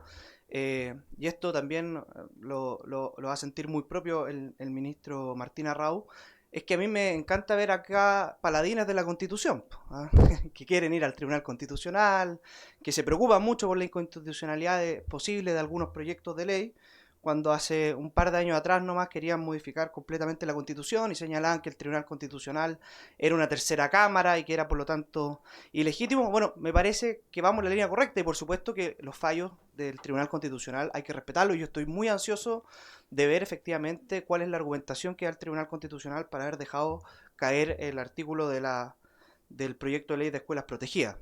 y esto también lo va a sentir muy propio el ministro Martín Arrau, es que a mí me encanta ver acá paladines de la Constitución, ¿eh? Que quieren ir al Tribunal Constitucional, que se preocupan mucho por la inconstitucionalidad posible de algunos proyectos de ley, cuando hace un par de años atrás nomás querían modificar completamente la Constitución y señalaban que el Tribunal Constitucional era una tercera cámara y que era por lo tanto ilegítimo. Bueno, me parece que vamos en la línea correcta y por supuesto que los fallos del Tribunal Constitucional hay que respetarlos. Yo estoy muy ansioso de ver efectivamente cuál es la argumentación que da el Tribunal Constitucional para haber dejado caer el artículo del proyecto de ley de escuelas protegidas.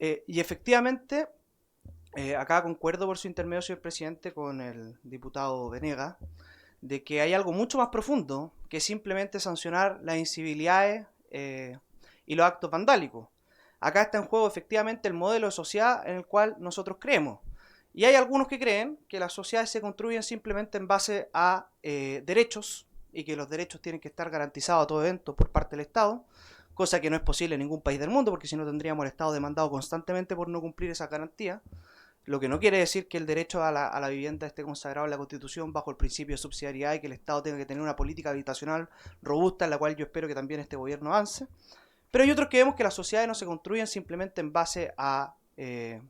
Y efectivamente... acá concuerdo por su intermedio, señor presidente, con el diputado Venegas, de que hay algo mucho más profundo que simplemente sancionar las incivilidades y los actos vandálicos. Acá está en juego efectivamente el modelo de sociedad en el cual nosotros creemos. Y hay algunos que creen que las sociedades se construyen simplemente en base a derechos y que los derechos tienen que estar garantizados a todo evento por parte del Estado, cosa que no es posible en ningún país del mundo, porque si no tendríamos el Estado demandado constantemente por no cumplir esa garantía. Lo que no quiere decir que el derecho a la vivienda esté consagrado en la Constitución bajo el principio de subsidiariedad y que el Estado tenga que tener una política habitacional robusta, en la cual yo espero que también este gobierno avance. Pero hay otros que vemos que las sociedades no se construyen simplemente en base a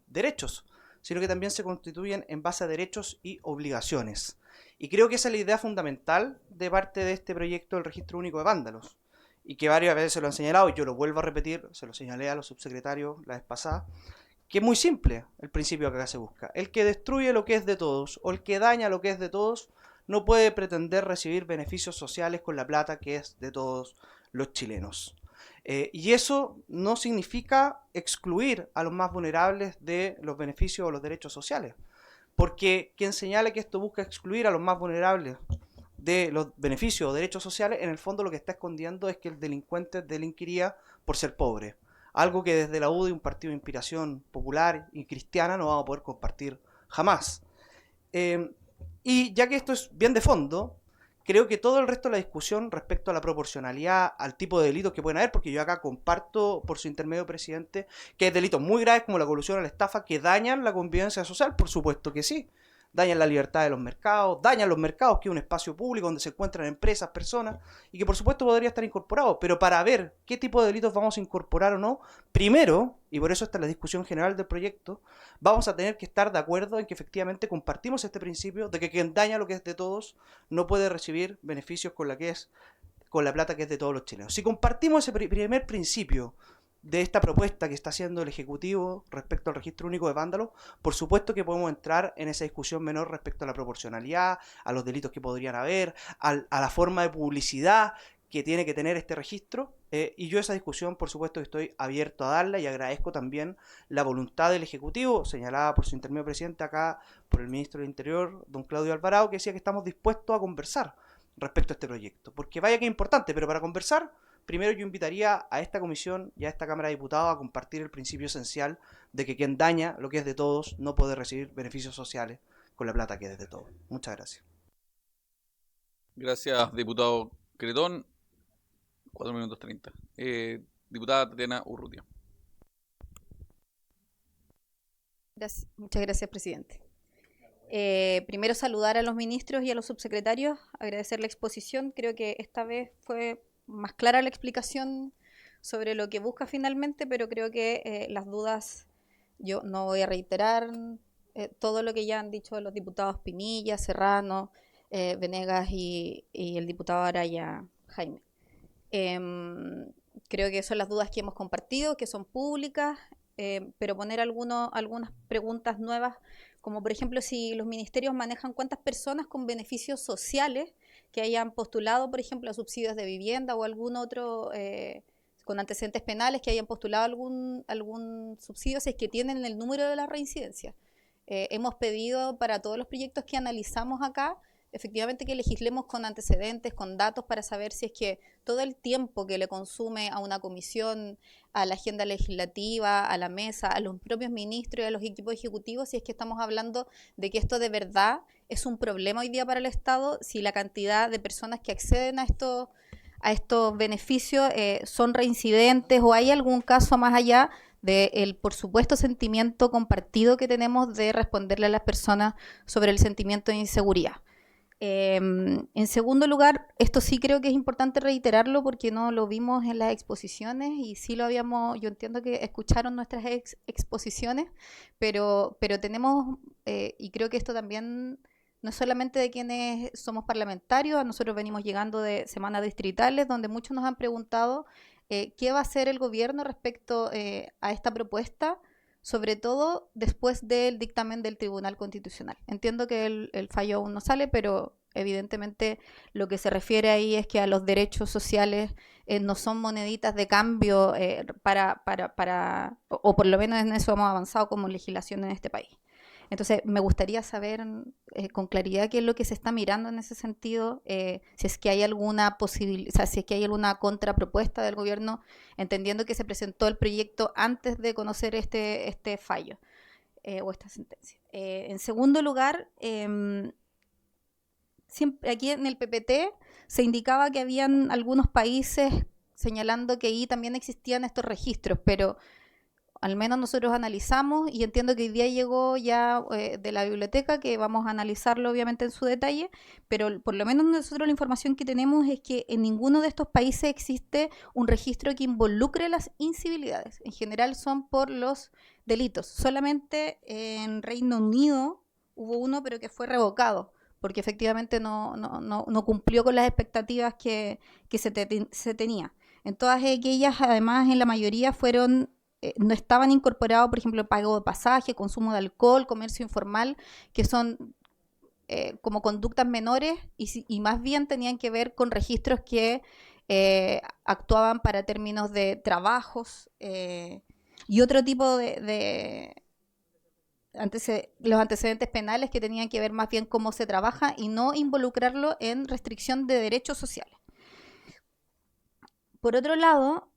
derechos, sino que también se constituyen en base a derechos y obligaciones. Y creo que esa es la idea fundamental de parte de este proyecto del Registro Único de Vándalos, y que varias veces se lo han señalado, y yo lo vuelvo a repetir, se lo señalé a los subsecretarios la vez pasada, que es muy simple el principio que acá se busca. El que destruye lo que es de todos o el que daña lo que es de todos no puede pretender recibir beneficios sociales con la plata que es de todos los chilenos. Y eso no significa excluir a los más vulnerables de los beneficios o los derechos sociales, porque quien señala que esto busca excluir a los más vulnerables de los beneficios o derechos sociales, en el fondo lo que está escondiendo es que el delincuente delinquiría por ser pobre. Algo que desde la UDI, un partido de inspiración popular y cristiana, no vamos a poder compartir jamás. Y ya que esto es bien de fondo, creo que todo el resto de la discusión respecto a la proporcionalidad, al tipo de delitos que pueden haber, porque yo acá comparto por su intermedio, presidente, que hay delitos muy graves como la colusión o la estafa que dañan la convivencia social, por supuesto que sí. Dañan la libertad de los mercados, dañan los mercados, que es un espacio público donde se encuentran empresas, personas, y que por supuesto podría estar incorporado. Pero para ver qué tipo de delitos vamos a incorporar o no, primero, y por eso está la discusión general del proyecto, vamos a tener que estar de acuerdo en que efectivamente compartimos este principio de que quien daña lo que es de todos no puede recibir beneficios con la plata que es de todos los chilenos. Si compartimos ese primer principio de esta propuesta que está haciendo el Ejecutivo respecto al Registro Único de Vándalos, por supuesto que podemos entrar en esa discusión menor respecto a la proporcionalidad, a los delitos que podrían haber, a la forma de publicidad que tiene que tener este registro, y yo esa discusión por supuesto que estoy abierto a darla, y agradezco también la voluntad del Ejecutivo, señalada por su intermedio presidente acá, por el ministro del Interior, don Claudio Alvarado, que decía que estamos dispuestos a conversar respecto a este proyecto, porque vaya que es importante, pero para conversar, primero yo invitaría a esta comisión y a esta Cámara de Diputados a compartir el principio esencial de que quien daña lo que es de todos no puede recibir beneficios sociales con la plata que es de todos. Muchas gracias. Gracias, diputado Cretón. 4 minutos 30. Diputada Tatiana Urrutia. Muchas gracias, presidente. Primero saludar a los ministros y a los subsecretarios, agradecer la exposición. Creo que esta vez fue más clara la explicación sobre lo que busca finalmente, pero creo que las dudas Yo no voy a reiterar todo lo que ya han dicho los diputados Pinilla, Serrano, Venegas y el diputado Araya Jaime. Creo que son las dudas que hemos compartido, que son públicas, pero poner algunas preguntas nuevas, como por ejemplo si los ministerios manejan cuántas personas con beneficios sociales que hayan postulado, por ejemplo, a subsidios de vivienda o algún otro con antecedentes penales que hayan postulado algún subsidio, si es que tienen el número de la reincidencia. Hemos pedido para todos los proyectos que analizamos acá, efectivamente que legislemos con antecedentes, con datos, para saber si es que todo el tiempo que le consume a una comisión, a la agenda legislativa, a la mesa, a los propios ministros y a los equipos ejecutivos, si es que estamos hablando de que esto de verdad es un problema hoy día para el Estado, si la cantidad de personas que acceden a estos beneficios son reincidentes o hay algún caso más allá del, por supuesto, sentimiento compartido que tenemos de responderle a las personas sobre el sentimiento de inseguridad. En segundo lugar, esto sí creo que es importante reiterarlo porque no lo vimos en las exposiciones y sí lo habíamos, yo entiendo que escucharon nuestras exposiciones, pero tenemos, y creo que esto también no es solamente de quienes somos parlamentarios, nosotros venimos llegando de semanas distritales donde muchos nos han preguntado qué va a hacer el gobierno respecto a esta propuesta, sobre todo después del dictamen del Tribunal Constitucional. Entiendo que el fallo aún no sale, pero evidentemente lo que se refiere ahí es que a los derechos sociales no son moneditas de cambio o por lo menos en eso hemos avanzado como legislación en este país. Entonces, me gustaría saber con claridad qué es lo que se está mirando en ese sentido, si es que hay alguna posibilidad, o sea, si es que hay alguna contrapropuesta del gobierno, entendiendo que se presentó el proyecto antes de conocer este fallo o esta sentencia. En segundo lugar, siempre aquí en el PPT se indicaba que habían algunos países señalando que ahí también existían estos registros, pero al menos nosotros analizamos y entiendo que hoy día llegó ya de la biblioteca, que vamos a analizarlo obviamente en su detalle, pero por lo menos nosotros la información que tenemos es que en ninguno de estos países existe un registro que involucre las incivilidades. En general son por los delitos. Solamente en Reino Unido hubo uno, pero que fue revocado, porque efectivamente no cumplió con las expectativas que se tenía. En todas aquellas, además, en la mayoría no estaban incorporados, por ejemplo, pago de pasaje, consumo de alcohol, comercio informal, que son como conductas menores y más bien tenían que ver con registros que actuaban para términos de trabajos y otro tipo de los antecedentes penales que tenían que ver más bien cómo se trabaja y no involucrarlo en restricción de derechos sociales. Por otro lado,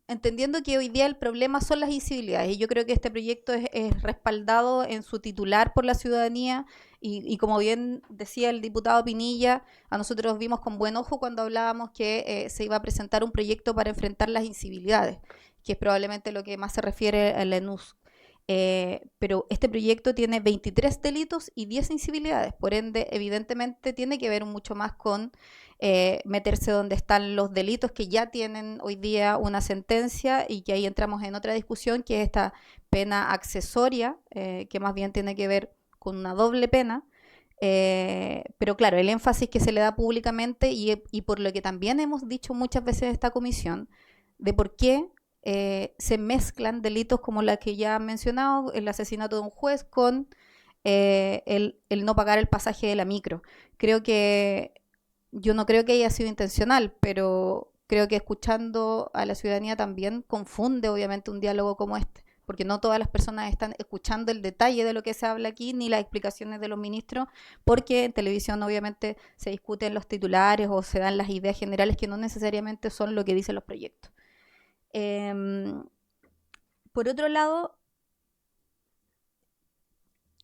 entendiendo que hoy día el problema son las incivilidades, y yo creo que este proyecto es respaldado en su titular por la ciudadanía, y como bien decía el diputado Pinilla, a nosotros vimos con buen ojo cuando hablábamos que se iba a presentar un proyecto para enfrentar las incivilidades, que es probablemente lo que más se refiere a la ENUSC. Pero este proyecto tiene 23 delitos y 10 incivilidades, por ende, evidentemente tiene que ver mucho más con meterse donde están los delitos que ya tienen hoy día una sentencia, y que ahí entramos en otra discusión, que es esta pena accesoria, que más bien tiene que ver con una doble pena. Pero claro, el énfasis que se le da públicamente y por lo que también hemos dicho muchas veces en esta comisión, de por qué se mezclan delitos como la que ya han mencionado, el asesinato de un juez, con el no pagar el pasaje de la micro. Yo no creo que haya sido intencional, pero creo que escuchando a la ciudadanía también confunde obviamente un diálogo como este, porque no todas las personas están escuchando el detalle de lo que se habla aquí, ni las explicaciones de los ministros, porque en televisión obviamente se discuten los titulares o se dan las ideas generales que no necesariamente son lo que dicen los proyectos. Por otro lado,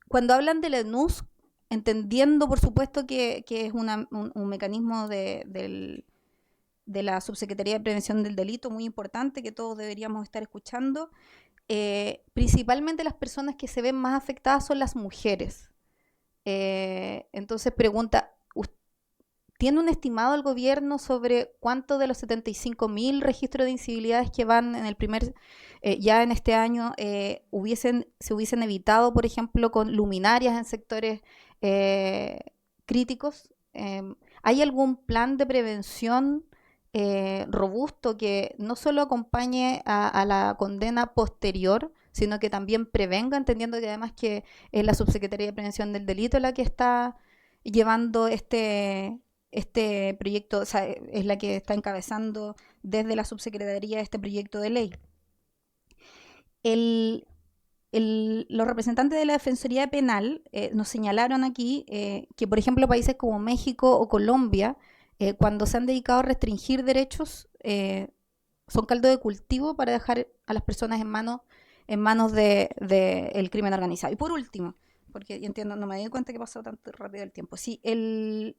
cuando hablan de la ENUSC, entendiendo por supuesto que es un mecanismo de la Subsecretaría de Prevención del Delito muy importante, que todos deberíamos estar escuchando, principalmente las personas que se ven más afectadas son las mujeres. Entonces pregunta, ¿tiene un estimado el gobierno sobre cuánto de los 75.000 registros de incivilidades que van en el primer, ya en este año, se hubiesen evitado, por ejemplo, con luminarias en sectores críticos? ¿Hay algún plan de prevención robusto que no solo acompañe a la condena posterior, sino que también prevenga, entendiendo que además que es la Subsecretaría de Prevención del Delito la que está llevando este proyecto, o sea, es la que está encabezando desde la Subsecretaría este proyecto de ley? Los representantes de la Defensoría Penal nos señalaron aquí que, por ejemplo, países como México o Colombia, cuando se han dedicado a restringir derechos, son caldo de cultivo para dejar a las personas en manos del crimen organizado. Y por último, porque yo entiendo, no me di cuenta que pasó tanto rápido el tiempo. Sí, el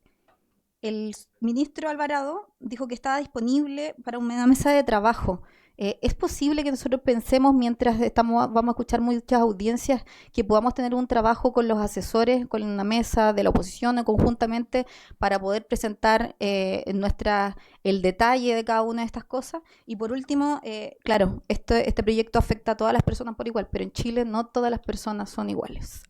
ministro Alvarado dijo que estaba disponible para una mesa de trabajo. ¿Es posible que nosotros pensemos, mientras vamos a escuchar muchas audiencias, que podamos tener un trabajo con los asesores, con una mesa de la oposición o conjuntamente para poder presentar el detalle de cada una de estas cosas? Y por último, claro, este proyecto afecta a todas las personas por igual, pero en Chile no todas las personas son iguales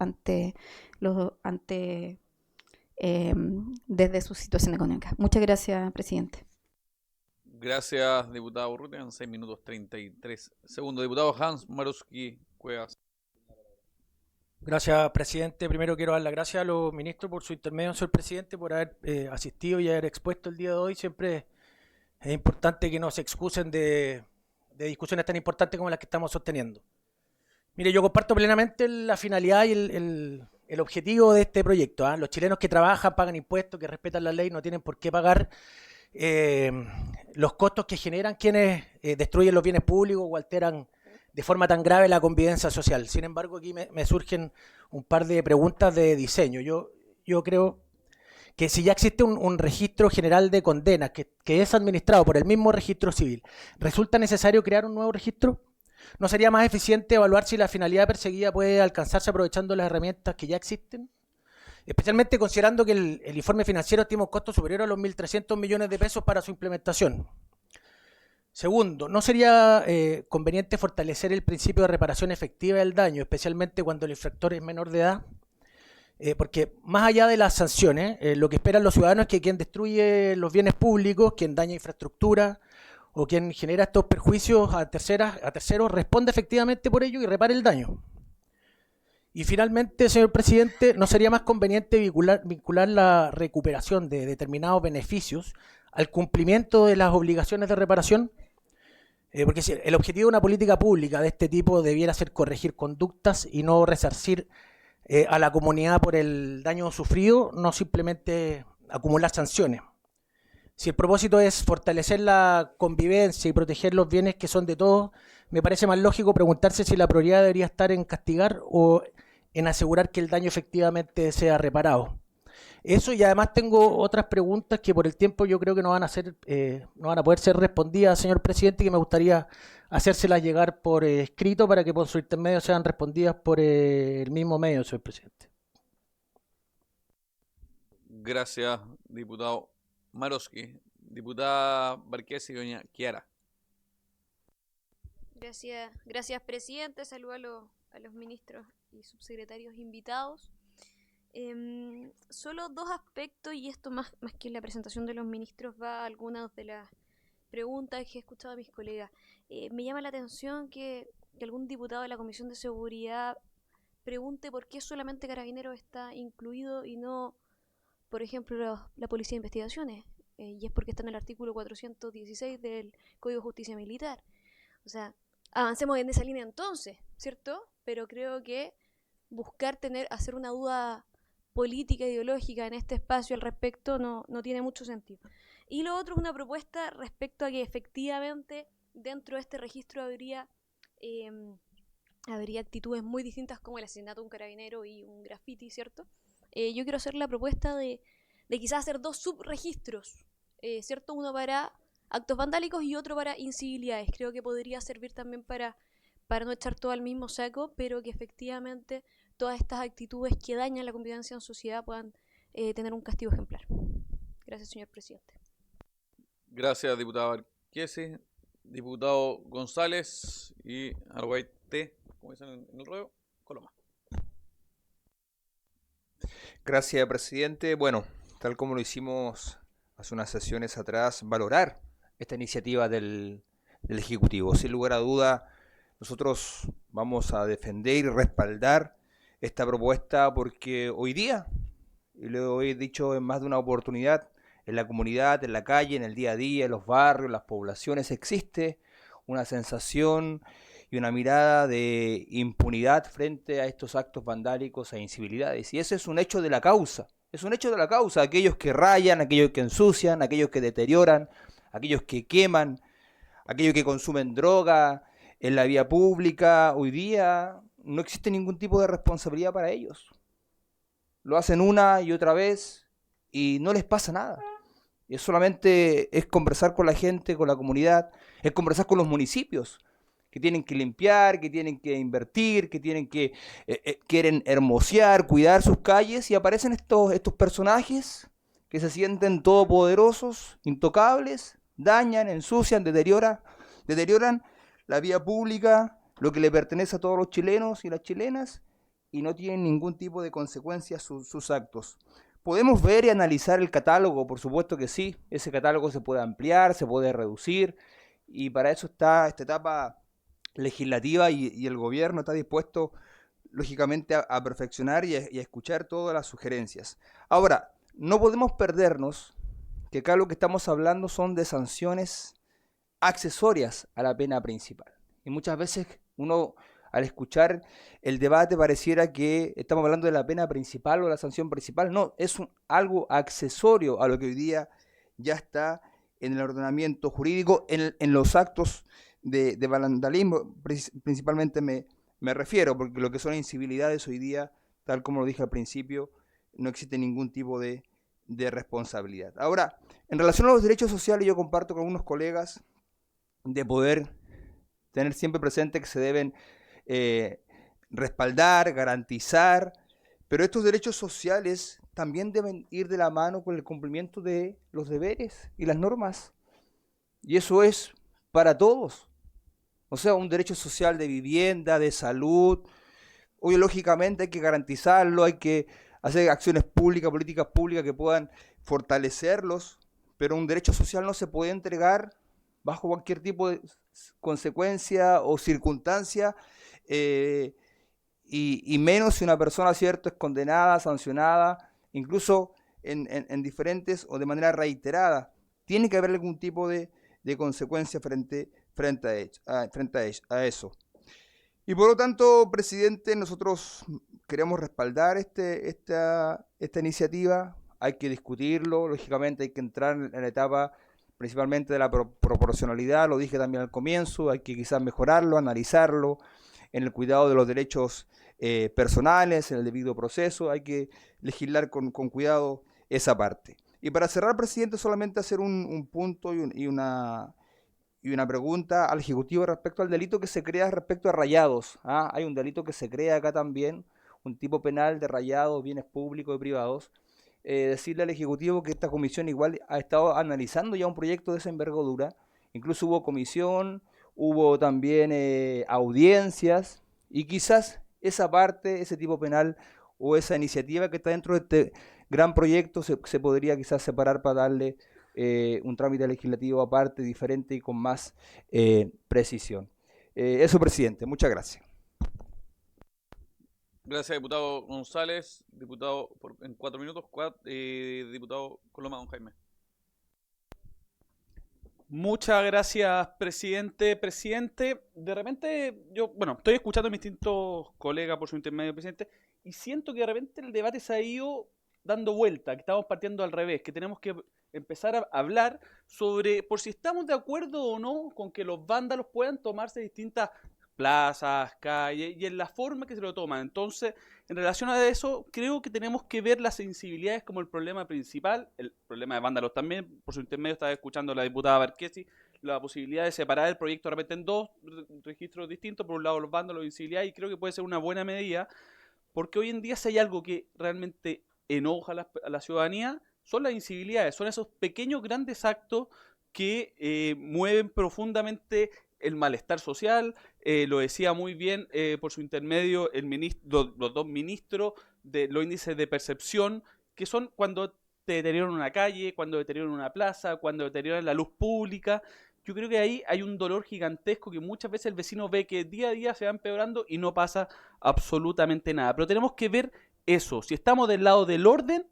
desde su situación económica. Muchas gracias, presidente. Gracias, diputado Urrutia. En 6 minutos 33 segundos. Diputado Hans Maruski Cuevas. Gracias, presidente. Primero quiero dar las gracias a los ministros por su intermedio, señor presidente, por haber asistido y haber expuesto el día de hoy. Siempre es importante que no se excusen de discusiones tan importantes como las que estamos sosteniendo. Mire, yo comparto plenamente la finalidad y el objetivo de este proyecto. Los chilenos que trabajan, pagan impuestos, que respetan la ley, no tienen por qué pagar los costos que generan quienes destruyen los bienes públicos o alteran de forma tan grave la convivencia social. Sin embargo, aquí me surgen un par de preguntas de diseño. Yo creo que si ya existe un registro general de condenas que es administrado por el mismo registro civil, ¿resulta necesario crear un nuevo registro? ¿No sería más eficiente evaluar si la finalidad perseguida puede alcanzarse aprovechando las herramientas que ya existen? Especialmente considerando que el informe financiero estima un costo superior a los 1.300 millones de pesos para su implementación. Segundo, ¿no sería conveniente fortalecer el principio de reparación efectiva del daño, especialmente cuando el infractor es menor de edad? Porque más allá de las sanciones, lo que esperan los ciudadanos es que quien destruye los bienes públicos, quien daña infraestructura o quien genera estos perjuicios a terceros responda efectivamente por ello y repare el daño. Y finalmente, señor presidente, ¿no sería más conveniente vincular la recuperación de determinados beneficios al cumplimiento de las obligaciones de reparación? Porque si el objetivo de una política pública de este tipo debiera ser corregir conductas y no resarcir a la comunidad por el daño sufrido, no simplemente acumular sanciones. Si el propósito es fortalecer la convivencia y proteger los bienes que son de todos, me parece más lógico preguntarse si la prioridad debería estar en castigar o en asegurar que el daño efectivamente sea reparado. Eso, y además tengo otras preguntas que por el tiempo yo creo que no van a poder ser respondidas, señor presidente, que me gustaría hacérselas llegar por escrito para que por su intermedio sean respondidas por el mismo medio, señor presidente. Gracias, diputado Maroski. Diputada Barquesi y doña Chiara. Gracias, presidente. Saludo a los ministros y subsecretarios invitados. Solo dos aspectos, y esto más que la presentación de los ministros va a algunas de las preguntas que he escuchado a mis colegas. Me llama la atención que algún diputado de la Comisión de Seguridad pregunte por qué solamente Carabineros está incluido y no, por ejemplo, la Policía de Investigaciones. Y es porque está en el artículo 416 del Código de Justicia Militar. O sea, avancemos en esa línea entonces, ¿cierto? Pero creo que hacer una duda política, ideológica en este espacio al respecto no tiene mucho sentido. Y lo otro es una propuesta respecto a que efectivamente dentro de este registro habría actitudes muy distintas como el asesinato de un carabinero y un graffiti, ¿cierto? Yo quiero hacer la propuesta de quizás hacer dos subregistros, ¿cierto? Uno para actos vandálicos y otro para incivilidades. Creo que podría servir también para no echar todo al mismo saco, pero que efectivamente todas estas actitudes que dañan la convivencia en sociedad puedan tener un castigo ejemplar. Gracias, señor presidente. Gracias, diputado Arquesi. Diputado González y Arguaite, como dicen en el ruedo, Coloma. Gracias, presidente. Bueno, tal como lo hicimos hace unas sesiones atrás, valorar esta iniciativa del Ejecutivo. Sin lugar a duda, nosotros vamos a defender y respaldar esta propuesta porque hoy día, y lo he dicho en más de una oportunidad, en la comunidad, en la calle, en el día a día, en los barrios, las poblaciones, existe una sensación y una mirada de impunidad frente a estos actos vandálicos e incivilidades. Y ese es un hecho de la causa. Es un hecho de la causa. Aquellos que rayan, aquellos que ensucian, aquellos que deterioran, aquellos que queman, aquellos que consumen droga en la vía pública, hoy día no existe ningún tipo de responsabilidad para ellos. Lo hacen una y otra vez y no les pasa nada. Y solamente es conversar con la gente, con la comunidad, es conversar con los municipios, que tienen que limpiar, que tienen que invertir, que tienen que quieren hermosear, cuidar sus calles, y aparecen estos personajes que se sienten todopoderosos, intocables, dañan, ensucian, deterioran la vía pública, lo que le pertenece a todos los chilenos y las chilenas, y no tienen ningún tipo de consecuencias sus actos. Podemos ver y analizar el catálogo, por supuesto que sí, ese catálogo se puede ampliar, se puede reducir, y para eso está esta etapa legislativa y el gobierno está dispuesto, lógicamente, a perfeccionar y a escuchar todas las sugerencias. Ahora, no podemos perdernos que acá lo que estamos hablando son de sanciones accesorias a la pena principal. Y muchas veces uno, al escuchar el debate, pareciera que estamos hablando de la pena principal o la sanción principal. No, es algo accesorio a lo que hoy día ya está en el ordenamiento jurídico, en los actos de vandalismo, principalmente me refiero, porque lo que son incivilidades hoy día, tal como lo dije al principio, no existe ningún tipo de responsabilidad. Ahora, en relación a los derechos sociales, yo comparto con algunos colegas de poder tener siempre presente que se deben respaldar, garantizar, pero estos derechos sociales también deben ir de la mano con el cumplimiento de los deberes y las normas. Y eso es para todos. O sea, un derecho social de vivienda, de salud. Hoy, lógicamente, hay que garantizarlo, hay que hacer acciones públicas, políticas públicas que puedan fortalecerlos, pero un derecho social no se puede entregar bajo cualquier tipo de consecuencia o circunstancia, y menos si una persona, cierto, es condenada, sancionada, incluso en diferentes o de manera reiterada. Tiene que haber algún tipo de consecuencia frente a eso. Y por lo tanto, presidente, nosotros queremos respaldar esta iniciativa. Hay que discutirlo, lógicamente hay que entrar en la etapa principalmente de la proporcionalidad, lo dije también al comienzo, hay que quizás mejorarlo, analizarlo, en el cuidado de los derechos personales, en el debido proceso, hay que legislar con cuidado esa parte. Y para cerrar, presidente, solamente hacer un punto y una pregunta al Ejecutivo respecto al delito que se crea respecto a rayados. Hay un delito que se crea acá también, un tipo penal de rayados, bienes públicos y privados. Decirle al Ejecutivo que esta comisión igual ha estado analizando ya un proyecto de esa envergadura. Incluso hubo comisión, hubo también audiencias, y quizás esa parte, ese tipo penal o esa iniciativa que está dentro de este gran proyecto se podría quizás separar para darle un trámite legislativo aparte, diferente y con más precisión. Eso, presidente. Muchas gracias. Gracias, diputado González. Diputado, en 4 minutos, diputado Coloma, don Jaime. Muchas gracias, presidente. Presidente, de repente yo, estoy escuchando a mis distintos colegas por su intermedio, presidente, y siento que de repente el debate se ha ido dando vuelta, que estamos partiendo al revés, que tenemos que empezar a hablar sobre por si estamos de acuerdo o no con que los vándalos puedan tomarse distintas plazas, calles, y en la forma que se lo toman. Entonces, en relación a eso, creo que tenemos que ver las sensibilidades como el problema principal, el problema de vándalos también. Por su intermedio estaba escuchando a la diputada Barquesi la posibilidad de separar el proyecto de repente en dos registros distintos, por un lado los vándalos y incivilidad, y creo que puede ser una buena medida, porque hoy en día si hay algo que realmente enoja a la ciudadanía, son las incivilidades, son esos pequeños grandes actos que mueven profundamente el malestar social. Lo decía muy bien por su intermedio los dos ministros de los índices de percepción, que son cuando te deterioran una calle, cuando deterioran una plaza, cuando deterioran la luz pública. Yo creo que ahí hay un dolor gigantesco que muchas veces el vecino ve que día a día se va empeorando y no pasa absolutamente nada. Pero tenemos que ver eso, si estamos del lado del orden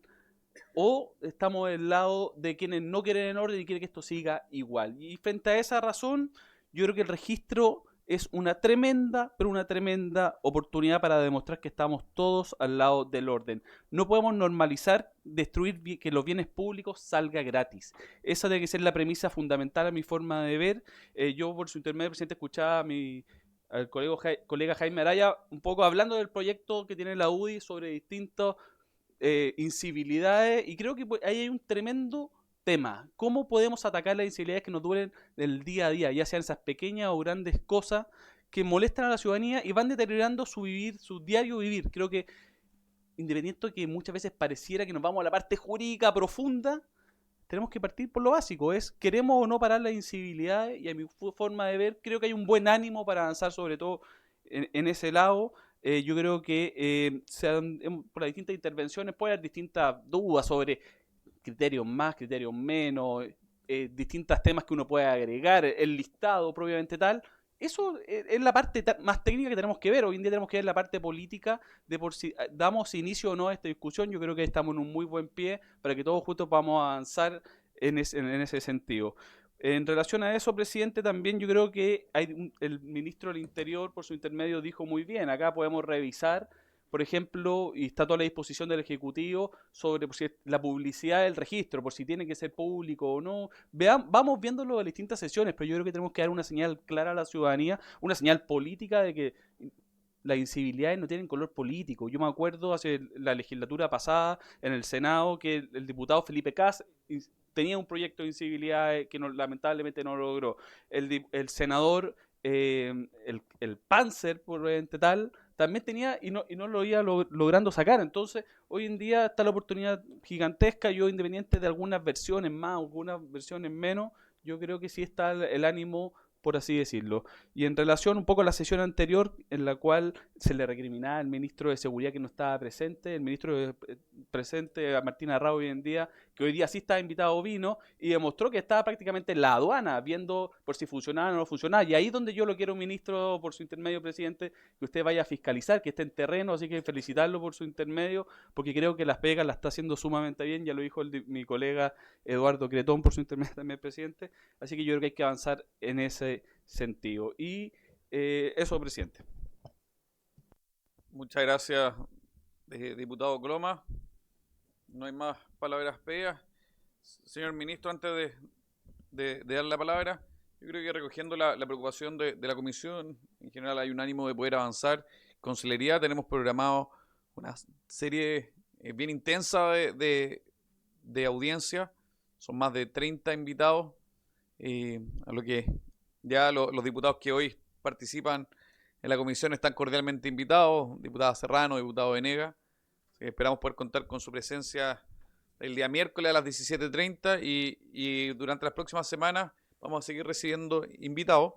o estamos del lado de quienes no quieren el orden y quieren que esto siga igual. Y frente a esa razón, yo creo que el registro es una tremenda, pero una tremenda oportunidad para demostrar que estamos todos al lado del orden. No podemos normalizar destruir que los bienes públicos salga gratis. Esa debe ser la premisa fundamental a mi forma de ver. Yo por su intermedio, presidente, escuchaba al colega Jaime Araya un poco hablando del proyecto que tiene la UDI sobre distintas incivilidades, y creo que ahí hay un tremendo tema. ¿Cómo podemos atacar las incivilidades que nos duelen del día a día, ya sean esas pequeñas o grandes cosas que molestan a la ciudadanía y van deteriorando su vivir, su diario vivir? Creo que, independiente de que muchas veces pareciera que nos vamos a la parte jurídica profunda, tenemos que partir por lo básico, es queremos o no parar las incivilidades, y a mi forma de ver, creo que hay un buen ánimo para avanzar, sobre todo en ese lado. Yo creo que por las distintas intervenciones puede haber distintas dudas sobre criterios más, criterios menos, distintos temas que uno puede agregar, el listado propiamente tal. Eso es la parte más técnica que tenemos que ver. Hoy en día tenemos que ver la parte política de por si damos inicio o no a esta discusión. Yo creo que estamos en un muy buen pie para que todos juntos podamos avanzar en ese sentido. En relación a eso, presidente, también yo creo que el ministro del Interior, por su intermedio, dijo muy bien, acá podemos revisar, por ejemplo, y está toda la disposición del Ejecutivo sobre por si la publicidad del registro, por si tiene que ser público o no. Vamos viéndolo en las distintas sesiones, pero yo creo que tenemos que dar una señal clara a la ciudadanía, una señal política de que las incivilidades no tienen color político. Yo me acuerdo hace la legislatura pasada en el Senado que el diputado Felipe Cas tenía un proyecto de incivilidades que lamentablemente no lo logró. El senador, el Panzer, por tal, también tenía y no lo iba logrando sacar. Entonces, hoy en día está la oportunidad gigantesca. Yo, independiente de algunas versiones más, algunas versiones menos, yo creo que sí está el ánimo, por así decirlo. Y en relación un poco a la sesión anterior, en la cual se le recriminaba al ministro de Seguridad que no estaba presente, el ministro presente, a Martín Arrau, hoy en día, que hoy día sí estaba invitado, vino y demostró que estaba prácticamente en la aduana, viendo por si funcionaba o no funcionaba. Y ahí es donde yo lo quiero, ministro, por su intermedio, presidente, que usted vaya a fiscalizar, que esté en terreno, así que felicitarlo por su intermedio, porque creo que las pegas las está haciendo sumamente bien, ya lo dijo mi colega Eduardo Cretón por su intermedio también, presidente, así que yo creo que hay que avanzar en ese sentido. Y eso, presidente. Muchas gracias, diputado Cloma. No hay más palabras pegas. Señor ministro, antes de dar la palabra, yo creo que recogiendo la preocupación de la comisión, en general hay un ánimo de poder avanzar con celeridad. Tenemos programado una serie bien intensa de audiencia. Son más de 30 invitados, a lo que ya los diputados que hoy participan en la comisión están cordialmente invitados, diputada Serrano, diputado Venegas. Esperamos poder contar con su presencia el día miércoles a las 17:30 y durante las próximas semanas vamos a seguir recibiendo invitados.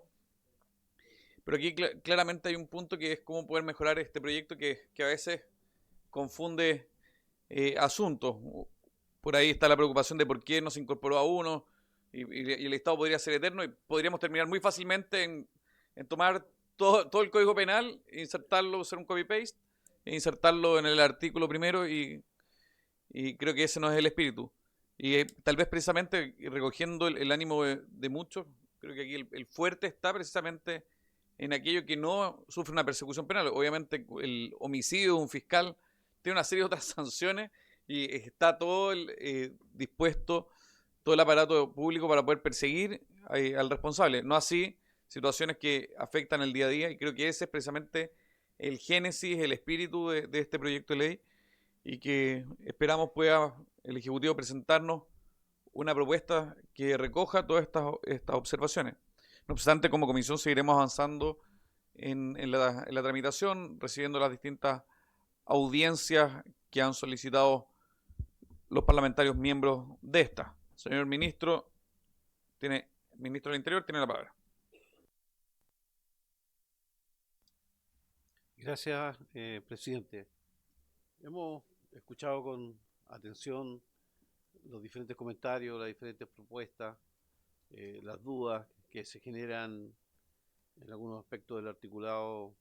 Pero aquí claramente hay un punto que es cómo poder mejorar este proyecto que a veces confunde asuntos. Por ahí está la preocupación de por qué no se incorporó a uno y el Estado podría ser eterno y podríamos terminar muy fácilmente en tomar todo el Código Penal, insertarlo, hacer un copy-paste, e insertarlo en el artículo primero y creo que ese no es el espíritu. Y tal vez precisamente recogiendo el ánimo de muchos, creo que aquí el fuerte está precisamente en aquello que no sufre una persecución penal. Obviamente el homicidio de un fiscal tiene una serie de otras sanciones y está todo dispuesto, todo el aparato público para poder perseguir al responsable. No así situaciones que afectan el día a día, y creo que ese es precisamente el génesis, el espíritu de este proyecto de ley, y que esperamos pueda el Ejecutivo presentarnos una propuesta que recoja todas estas observaciones. No obstante, como comisión seguiremos avanzando en la tramitación, recibiendo las distintas audiencias que han solicitado los parlamentarios miembros de esta. Señor ministro, ministro del Interior, tiene la palabra. Gracias, presidente. Hemos escuchado con atención los diferentes comentarios, las diferentes propuestas, las dudas que se generan en algunos aspectos del articulado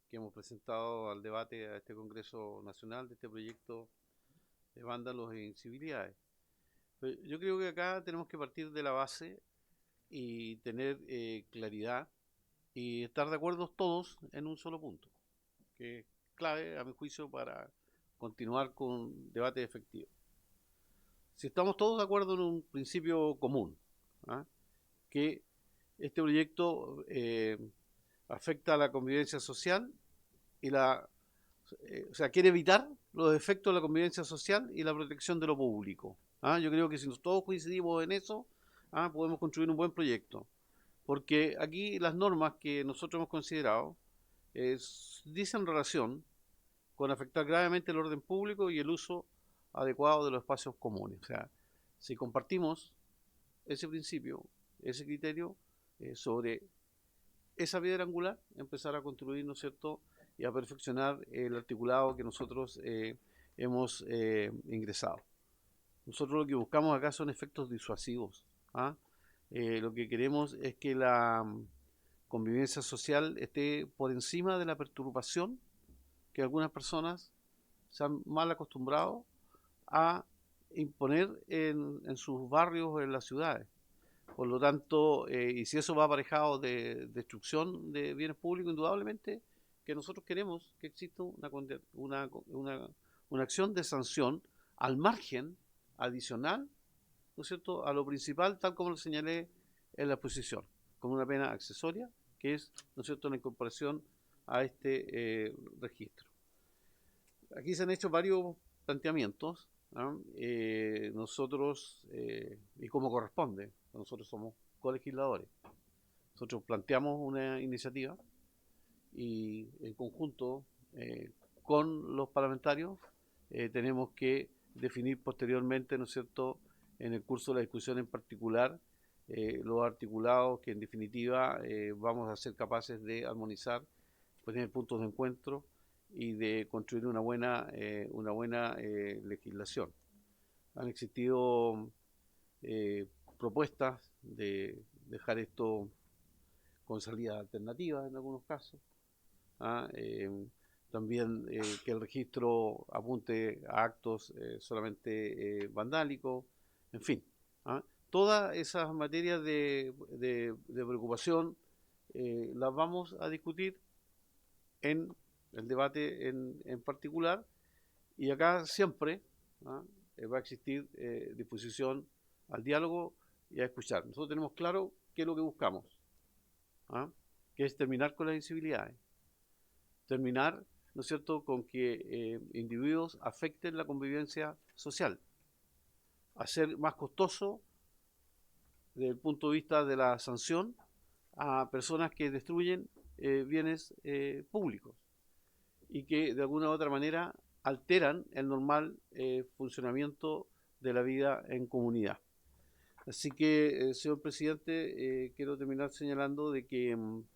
que hemos presentado al debate a este Congreso Nacional de este proyecto de vándalos e incivilidades. Pero yo creo que acá tenemos que partir de la base y tener claridad y estar de acuerdo todos en un solo punto, que es clave, a mi juicio, para continuar con debate efectivo. Si estamos todos de acuerdo en un principio común, que este proyecto afecta a la convivencia social y o sea, quiere evitar los efectos de la convivencia social y la protección de lo público. Yo creo que si todos coincidimos en eso, podemos construir un buen proyecto. Porque aquí las normas que nosotros hemos considerado dicen relación con afectar gravemente el orden público y el uso adecuado de los espacios comunes. O sea, si compartimos ese principio, ese criterio, sobre esa piedra angular, empezar a construir, ¿no es cierto?, y a perfeccionar el articulado que nosotros hemos ingresado. Nosotros lo que buscamos acá son efectos disuasivos. Lo que queremos es que la convivencia social esté por encima de la perturbación que algunas personas se han mal acostumbrado a imponer en sus barrios o en las ciudades. Por lo tanto, y si eso va aparejado de destrucción de bienes públicos, indudablemente que nosotros queremos que exista una acción de sanción al margen adicional, ¿no es cierto?, a lo principal, tal como lo señalé en la exposición, con una pena accesoria, que es, ¿no es cierto?, la incorporación a este registro. Aquí se han hecho varios planteamientos, nosotros, y como corresponde, nosotros somos colegisladores, nosotros planteamos una iniciativa y en conjunto con los parlamentarios tenemos que definir posteriormente, ¿no es cierto?, en el curso de la discusión en particular, los articulados que en definitiva vamos a ser capaces de armonizar, tener puntos de encuentro y de construir una buena legislación. Han existido propuestas de dejar esto con salidas alternativas en algunos casos. También que el registro apunte a actos solamente vandálicos, en fin. Todas esas materias de preocupación las vamos a discutir en el debate en particular, y acá siempre va a existir disposición al diálogo y a escuchar. Nosotros tenemos claro qué es lo que buscamos, que es terminar con las incivilidades, terminar, ¿no es cierto?, con que individuos afecten la convivencia social, hacer más costoso desde el punto de vista de la sanción a personas que destruyen bienes públicos y que de alguna u otra manera alteran el normal funcionamiento de la vida en comunidad. Así que, señor presidente, quiero terminar señalando de que en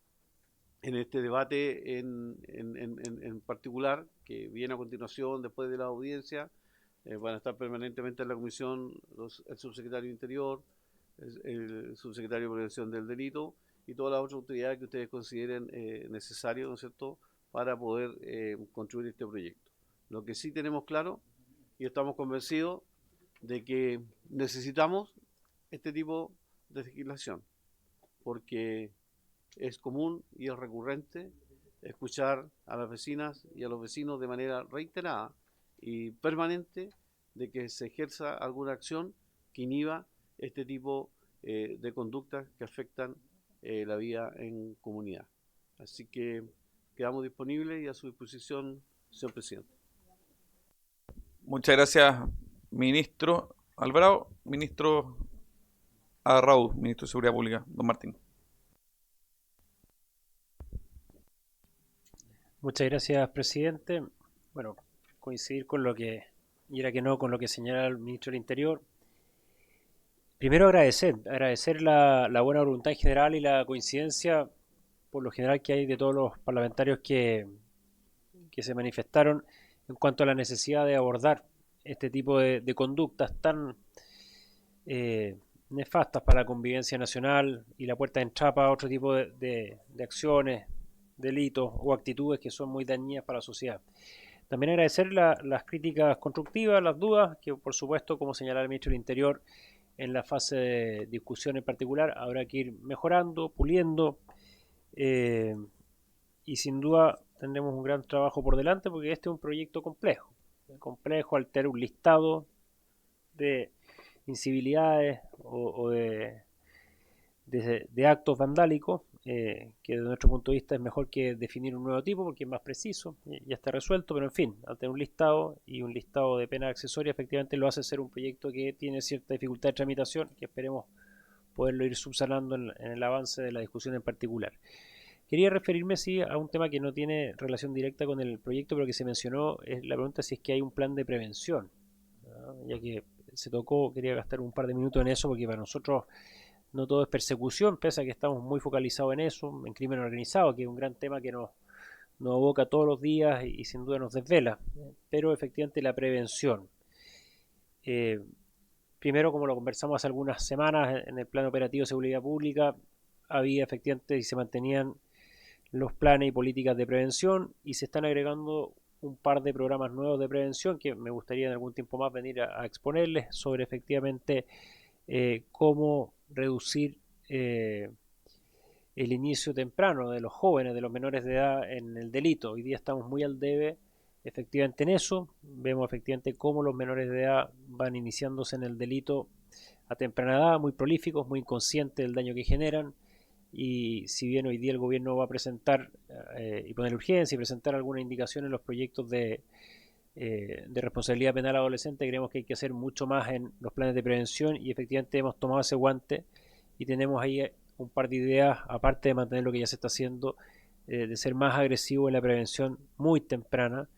este debate en particular, que viene a continuación después de la audiencia, van a estar permanentemente en la comisión el subsecretario de Interior, el subsecretario de Prevención del Delito y todas las otras autoridades que ustedes consideren necesario, ¿no es cierto?, para poder construir este proyecto. Lo que sí tenemos claro y estamos convencidos de que necesitamos este tipo de legislación, porque es común y es recurrente escuchar a las vecinas y a los vecinos de manera reiterada y permanente de que se ejerza alguna acción que inhiba este tipo de conductas que afectan la vida en comunidad. Así que quedamos disponibles y a su disposición, señor presidente. Muchas gracias, ministro Alvarado. Ministro Arraud, ministro de Seguridad Pública, don Martín. Muchas gracias, presidente. Bueno, coincidir con lo que y era que no con lo que señala el ministro del Interior. Primero agradecer la buena voluntad en general y la coincidencia por lo general que hay de todos los parlamentarios que se manifestaron en cuanto a la necesidad de abordar este tipo de conductas tan nefastas para la convivencia nacional y la puerta de entrada a otro tipo de acciones, delitos o actitudes que son muy dañinas para la sociedad. También agradecer las críticas constructivas, las dudas, que por supuesto, como señalaba el ministro del Interior, en la fase de discusión en particular habrá que ir mejorando, puliendo, y sin duda tendremos un gran trabajo por delante porque este es un proyecto complejo al tener un listado de incivilidades o de actos vandálicos, que desde nuestro punto de vista es mejor que definir un nuevo tipo porque es más preciso, ya está resuelto, pero en fin, al tener un listado y un listado de penas accesorias, efectivamente lo hace ser un proyecto que tiene cierta dificultad de tramitación, que esperemos poderlo ir subsanando en el avance de la discusión en particular. Quería referirme sí a un tema que no tiene relación directa con el proyecto, pero que se mencionó, es la pregunta si es que hay un plan de prevención, ¿no? Ya que se tocó, quería gastar un par de minutos en eso porque para nosotros no todo es persecución, pese a que estamos muy focalizados en eso, en crimen organizado, que es un gran tema que nos aboca todos los días y sin duda nos desvela, pero efectivamente la prevención. Primero, como lo conversamos hace algunas semanas en el plan operativo de seguridad pública, había efectivamente y se mantenían los planes y políticas de prevención y se están agregando un par de programas nuevos de prevención que me gustaría en algún tiempo más venir a exponerles sobre efectivamente cómo reducir el inicio temprano de los jóvenes, de los menores de edad en el delito. Hoy día estamos muy al debe efectivamente en eso, vemos efectivamente cómo los menores de edad van iniciándose en el delito a temprana edad, muy prolíficos, muy inconscientes del daño que generan, y si bien hoy día el gobierno va a presentar y poner urgencia y presentar alguna indicación en los proyectos de responsabilidad penal adolescente, creemos que hay que hacer mucho más en los planes de prevención y efectivamente hemos tomado ese guante y tenemos ahí un par de ideas, aparte de mantener lo que ya se está haciendo, de ser más agresivo en la prevención muy temprana,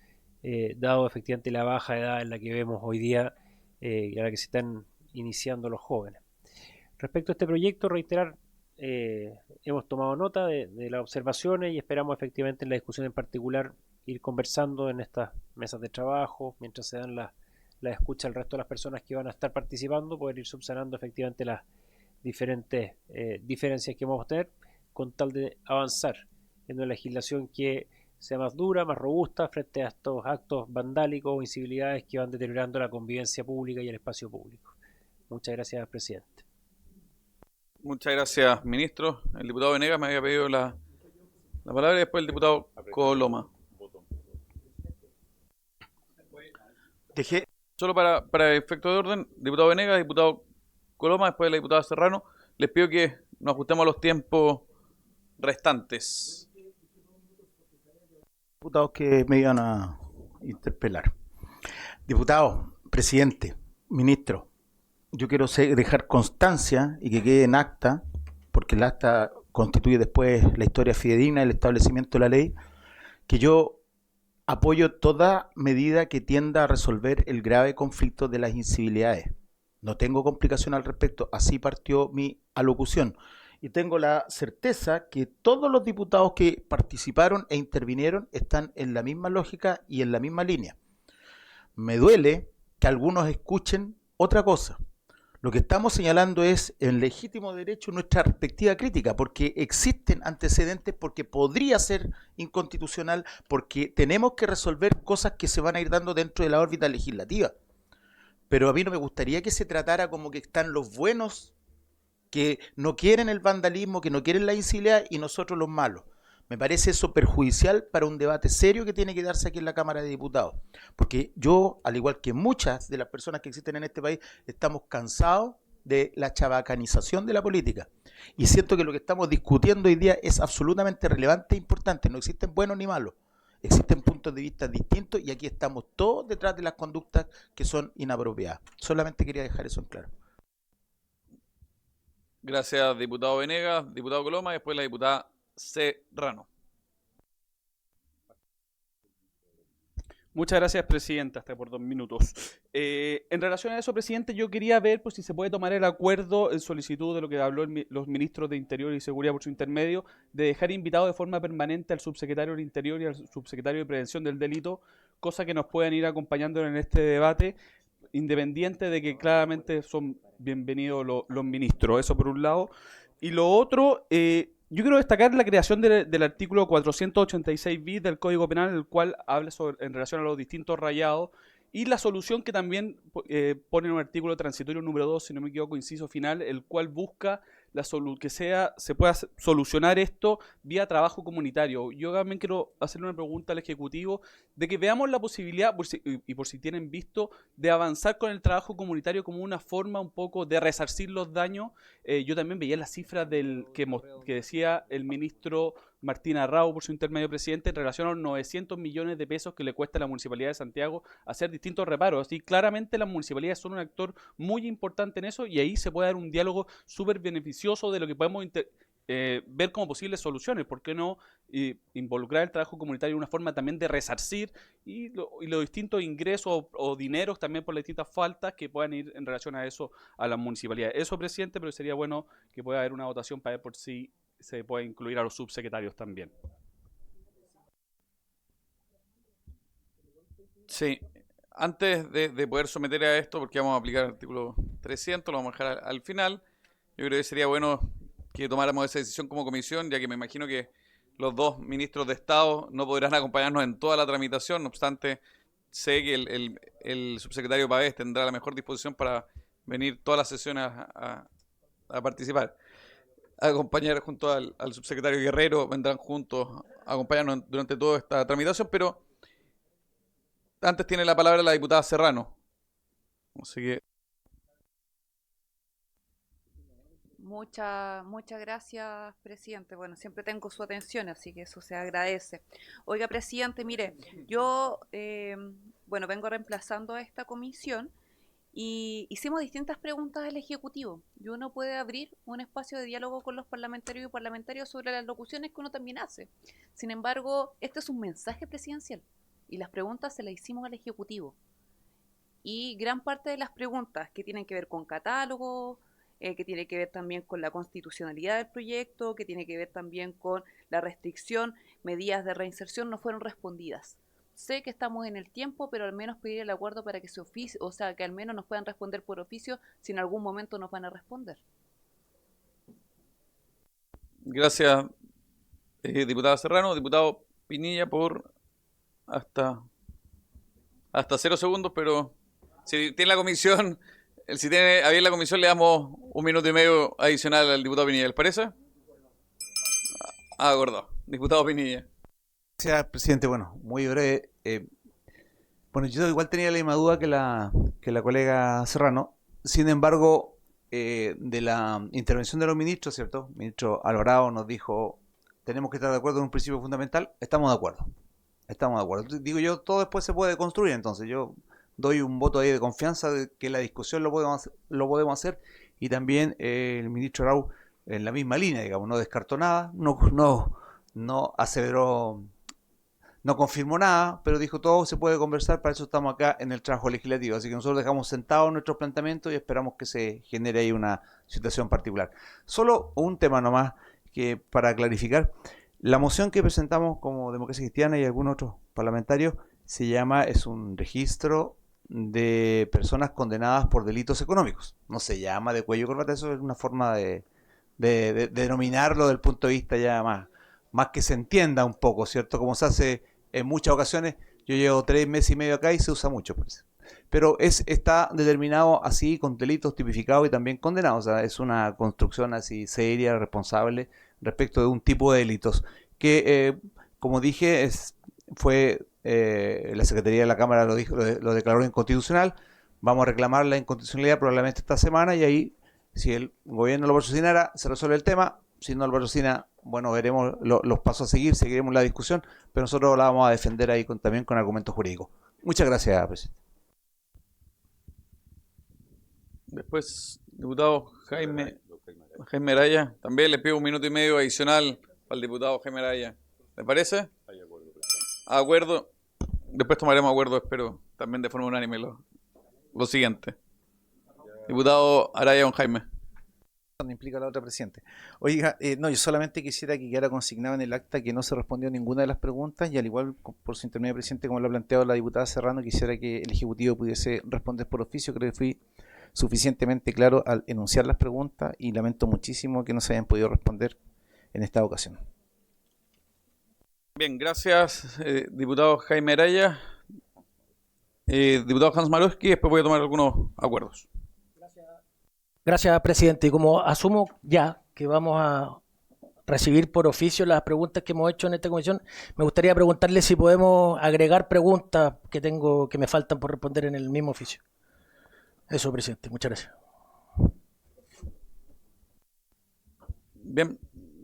dado efectivamente la baja edad en la que vemos hoy día y a la que se están iniciando los jóvenes. Respecto a este proyecto, reiterar, hemos tomado nota de las observaciones y esperamos efectivamente en la discusión en particular ir conversando en estas mesas de trabajo, mientras se dan la escucha al resto de las personas que van a estar participando, poder ir subsanando efectivamente las diferentes diferencias que vamos a tener con tal de avanzar en una legislación que sea más dura, más robusta frente a estos actos vandálicos o incivilidades que van deteriorando la convivencia pública y el espacio público. Muchas gracias, presidente. Muchas gracias, ministro. El diputado Venegas me había pedido la palabra y después el diputado Coloma. Solo para efecto de orden, diputado Venegas, diputado Coloma, después la diputada Serrano, les pido que nos ajustemos a los tiempos restantes. Diputados que me iban a interpelar. Diputado, presidente, ministro, yo quiero dejar constancia y que quede en acta, porque el acta constituye después la historia fidedigna del establecimiento de la ley, que yo apoyo toda medida que tienda a resolver el grave conflicto de las incivilidades. No tengo complicación al respecto, así partió mi alocución. Y tengo la certeza que todos los diputados que participaron e intervinieron están en la misma lógica y en la misma línea. Me duele que algunos escuchen otra cosa. Lo que estamos señalando es en legítimo derecho nuestra respectiva crítica, porque existen antecedentes, porque podría ser inconstitucional, porque tenemos que resolver cosas que se van a ir dando dentro de la órbita legislativa. Pero a mí no me gustaría que se tratara como que están los buenos que no quieren el vandalismo, que no quieren la incivilidad y nosotros los malos. Me parece eso perjudicial para un debate serio que tiene que darse aquí en la Cámara de Diputados. Porque yo, al igual que muchas de las personas que existen en este país, estamos cansados de la chabacanización de la política. Y siento que lo que estamos discutiendo hoy día es absolutamente relevante e importante. No existen buenos ni malos. Existen puntos de vista distintos y aquí estamos todos detrás de las conductas que son inapropiadas. Solamente quería dejar eso en claro. Gracias, diputado Venegas, diputado Coloma, y después la diputada Serrano. Muchas gracias, presidente. Hasta por 2 minutos. En relación a eso, presidente, yo quería ver pues, si se puede tomar el acuerdo en solicitud de lo que habló los ministros de Interior y Seguridad por su intermedio, de dejar invitado de forma permanente al subsecretario del Interior y al subsecretario de Prevención del Delito, cosa que nos puedan ir acompañando en este debate, independiente de que claramente son bienvenidos los ministros. Eso por un lado. Y lo otro, yo quiero destacar la creación del artículo 486 bis del Código Penal, el cual habla en relación a los distintos rayados, y la solución que también pone en un artículo transitorio número 2, si no me equivoco, inciso final, el cual busca que se pueda solucionar esto vía trabajo comunitario. Yo también quiero hacerle una pregunta al Ejecutivo de que veamos la posibilidad, por si tienen visto, de avanzar con el trabajo comunitario como una forma un poco de resarcir los daños. Yo también veía las cifras que decía el ministro Martín Arrau por su intermedio presidente en relación a los 900 millones de pesos que le cuesta a la Municipalidad de Santiago hacer distintos reparos. Y claramente las municipalidades son un actor muy importante en eso, y ahí se puede dar un diálogo súper beneficioso de lo que podemos ver como posibles soluciones. ¿Por qué no involucrar el trabajo comunitario de una forma también de resarcir y los distintos ingresos o dineros también por las distintas faltas que puedan ir en relación a eso a las municipalidades? Eso, presidente, pero sería bueno que pueda haber una votación para ver por si se puede incluir a los subsecretarios también. Sí, antes de poder someter a esto, porque vamos a aplicar el artículo 300, lo vamos a dejar al final, yo creo que sería bueno que tomáramos esa decisión como comisión, ya que me imagino que los dos ministros de Estado no podrán acompañarnos en toda la tramitación. No obstante, sé que el subsecretario Pavés tendrá la mejor disposición para venir todas las sesiones a participar. A acompañar junto al subsecretario Guerrero, vendrán juntos a acompañarnos durante toda esta tramitación, pero antes tiene la palabra la diputada Serrano. Así que... Muchas gracias, presidente. Bueno, siempre tengo su atención, así que eso se agradece. Oiga, presidente, mire, yo, vengo reemplazando a esta comisión y hicimos distintas preguntas al Ejecutivo. Y uno puede abrir un espacio de diálogo con los parlamentarios y parlamentarios sobre las locuciones que uno también hace. Sin embargo, este es un mensaje presidencial y las preguntas se las hicimos al Ejecutivo. Y gran parte de las preguntas que tienen que ver con catálogo, que tiene que ver también con la constitucionalidad del proyecto, que tiene que ver también con la restricción, medidas de reinserción, no fueron respondidas. Sé que estamos en el tiempo, pero al menos pedir el acuerdo para que que al menos nos puedan responder por oficio si en algún momento nos van a responder. Gracias, diputada Serrano. Diputado Pinilla por hasta 0 segundos, pero si tiene la comisión... Si tiene abierta la comisión, le damos 1 minuto y medio adicional al diputado Pinilla. ¿Les parece? Acordado. Diputado Pinilla. Gracias, presidente. Bueno, muy breve. Yo igual tenía la misma duda que la colega Serrano. Sin embargo, de la intervención de los ministros, ¿cierto? El ministro Alvarado nos dijo, tenemos que estar de acuerdo en un principio fundamental. Estamos de acuerdo. Digo yo, todo después se puede construir, entonces yo... doy un voto ahí de confianza de que la discusión lo podemos hacer, y también el ministro Arau en la misma línea, digamos, no descartó nada, no aseveró, no confirmó nada, pero dijo todo se puede conversar, para eso estamos acá en el trabajo legislativo, así que nosotros dejamos sentados nuestros planteamientos y esperamos que se genere ahí una situación particular. Solo un tema nomás que para clarificar, la moción que presentamos como Democracia Cristiana y algunos otros parlamentarios es un registro de personas condenadas por delitos económicos. No se llama de cuello y corbata, eso es una forma de denominarlo desde el punto de vista ya más que se entienda un poco, ¿cierto? Como se hace en muchas ocasiones. Yo llevo 3 meses y medio acá y se usa mucho, parece. Pero está determinado así, con delitos tipificados y también condenados. O sea, es una construcción así seria, responsable, respecto de un tipo de delitos que, como dije, fue... la Secretaría de la Cámara lo declaró inconstitucional. Vamos a reclamar la inconstitucionalidad probablemente esta semana, y ahí, si el gobierno lo patrocinara, se resuelve el tema. Si no lo patrocina, bueno, veremos los pasos a seguir, seguiremos la discusión, pero nosotros la vamos a defender ahí también con argumentos jurídicos. Muchas gracias, presidente. Después, diputado Jaime Araya, también le pido 1 minuto y medio adicional al diputado Jaime Araya. ¿Le parece? Acuerdo. después tomaremos acuerdo, espero, también de forma unánime lo siguiente. Diputado Araya Don Jaime. No implica la otra presidente. Oiga, no, yo solamente quisiera que quedara consignado en el acta que no se respondió ninguna de las preguntas y al igual por su intermedio presidente, como lo ha planteado la diputada Serrano, quisiera que el Ejecutivo pudiese responder por oficio. Creo que fui suficientemente claro al enunciar las preguntas y lamento muchísimo que no se hayan podido responder en esta ocasión. Bien, gracias, diputado Jaime Araya. Diputado Hans Marowski, después voy a tomar algunos acuerdos. Gracias, presidente. Y como asumo ya que vamos a recibir por oficio las preguntas que hemos hecho en esta comisión, me gustaría preguntarle si podemos agregar preguntas que me faltan por responder en el mismo oficio. Eso, presidente. Muchas gracias. Bien,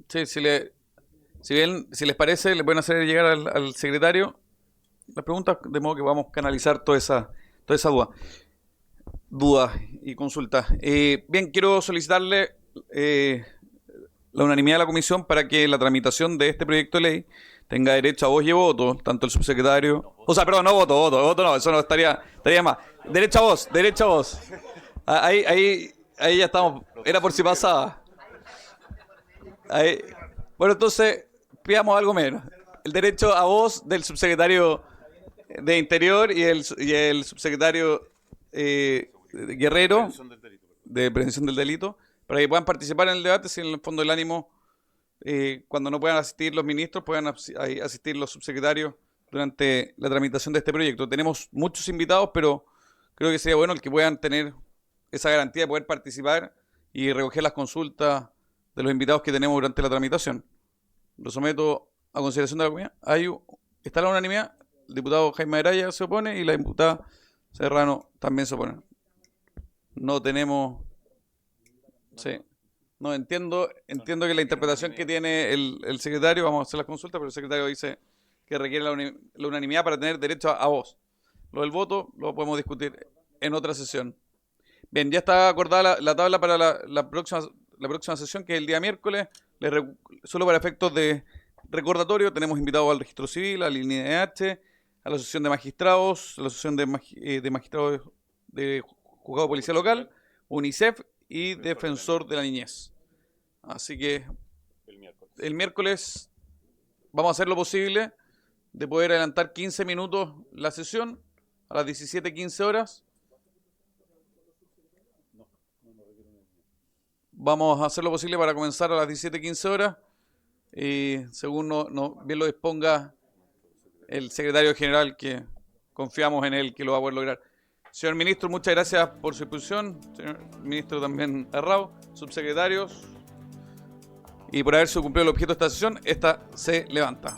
sí, si les parece, le pueden hacer llegar al secretario las preguntas, de modo que vamos a canalizar toda esa dudas y consultas. Bien, quiero solicitarle la unanimidad de la comisión para que la tramitación de este proyecto de ley tenga derecho a voz y voto, tanto el subsecretario... O sea, perdón, no voto no, eso no estaría más. Derecho a voz. Ahí ya estamos, era por si pasaba. Ahí. Bueno, entonces, pidamos algo menos. El derecho a voz del subsecretario de Interior y el subsecretario Guerrero de Prevención del Delito, para que puedan participar en el debate, si en el fondo el ánimo, cuando no puedan asistir los ministros, puedan asistir los subsecretarios durante la tramitación de este proyecto. Tenemos muchos invitados, pero creo que sería bueno el que puedan tener esa garantía de poder participar y recoger las consultas de los invitados que tenemos durante la tramitación. Lo someto a consideración de la comunidad. Está la unanimidad. El diputado Jaime Araya se opone y la diputada Serrano también se opone. No tenemos... Sí. No, entiendo que la interpretación que tiene el secretario, vamos a hacer las consultas, pero el secretario dice que requiere la unanimidad para tener derecho a voz. Lo del voto lo podemos discutir en otra sesión. Bien, ya está acordada la tabla para la próxima sesión, que es el día miércoles. Solo para efectos de recordatorio, tenemos invitados al registro civil, al INEH, a la asociación de magistrados, a la asociación de magistrados de juzgado de policía local, UNICEF y Defensor de la Niñez. Así que el miércoles vamos a hacer lo posible de poder adelantar 15 minutos la sesión a las 17:15 horas. Vamos a hacer lo posible para comenzar a las 17:15 horas y según bien lo disponga el secretario general, que confiamos en él que lo va a poder lograr. Señor ministro, muchas gracias por su exposición. Señor ministro también Arrao, subsecretarios, y por haberse cumplido el objeto de esta sesión, esta se levanta.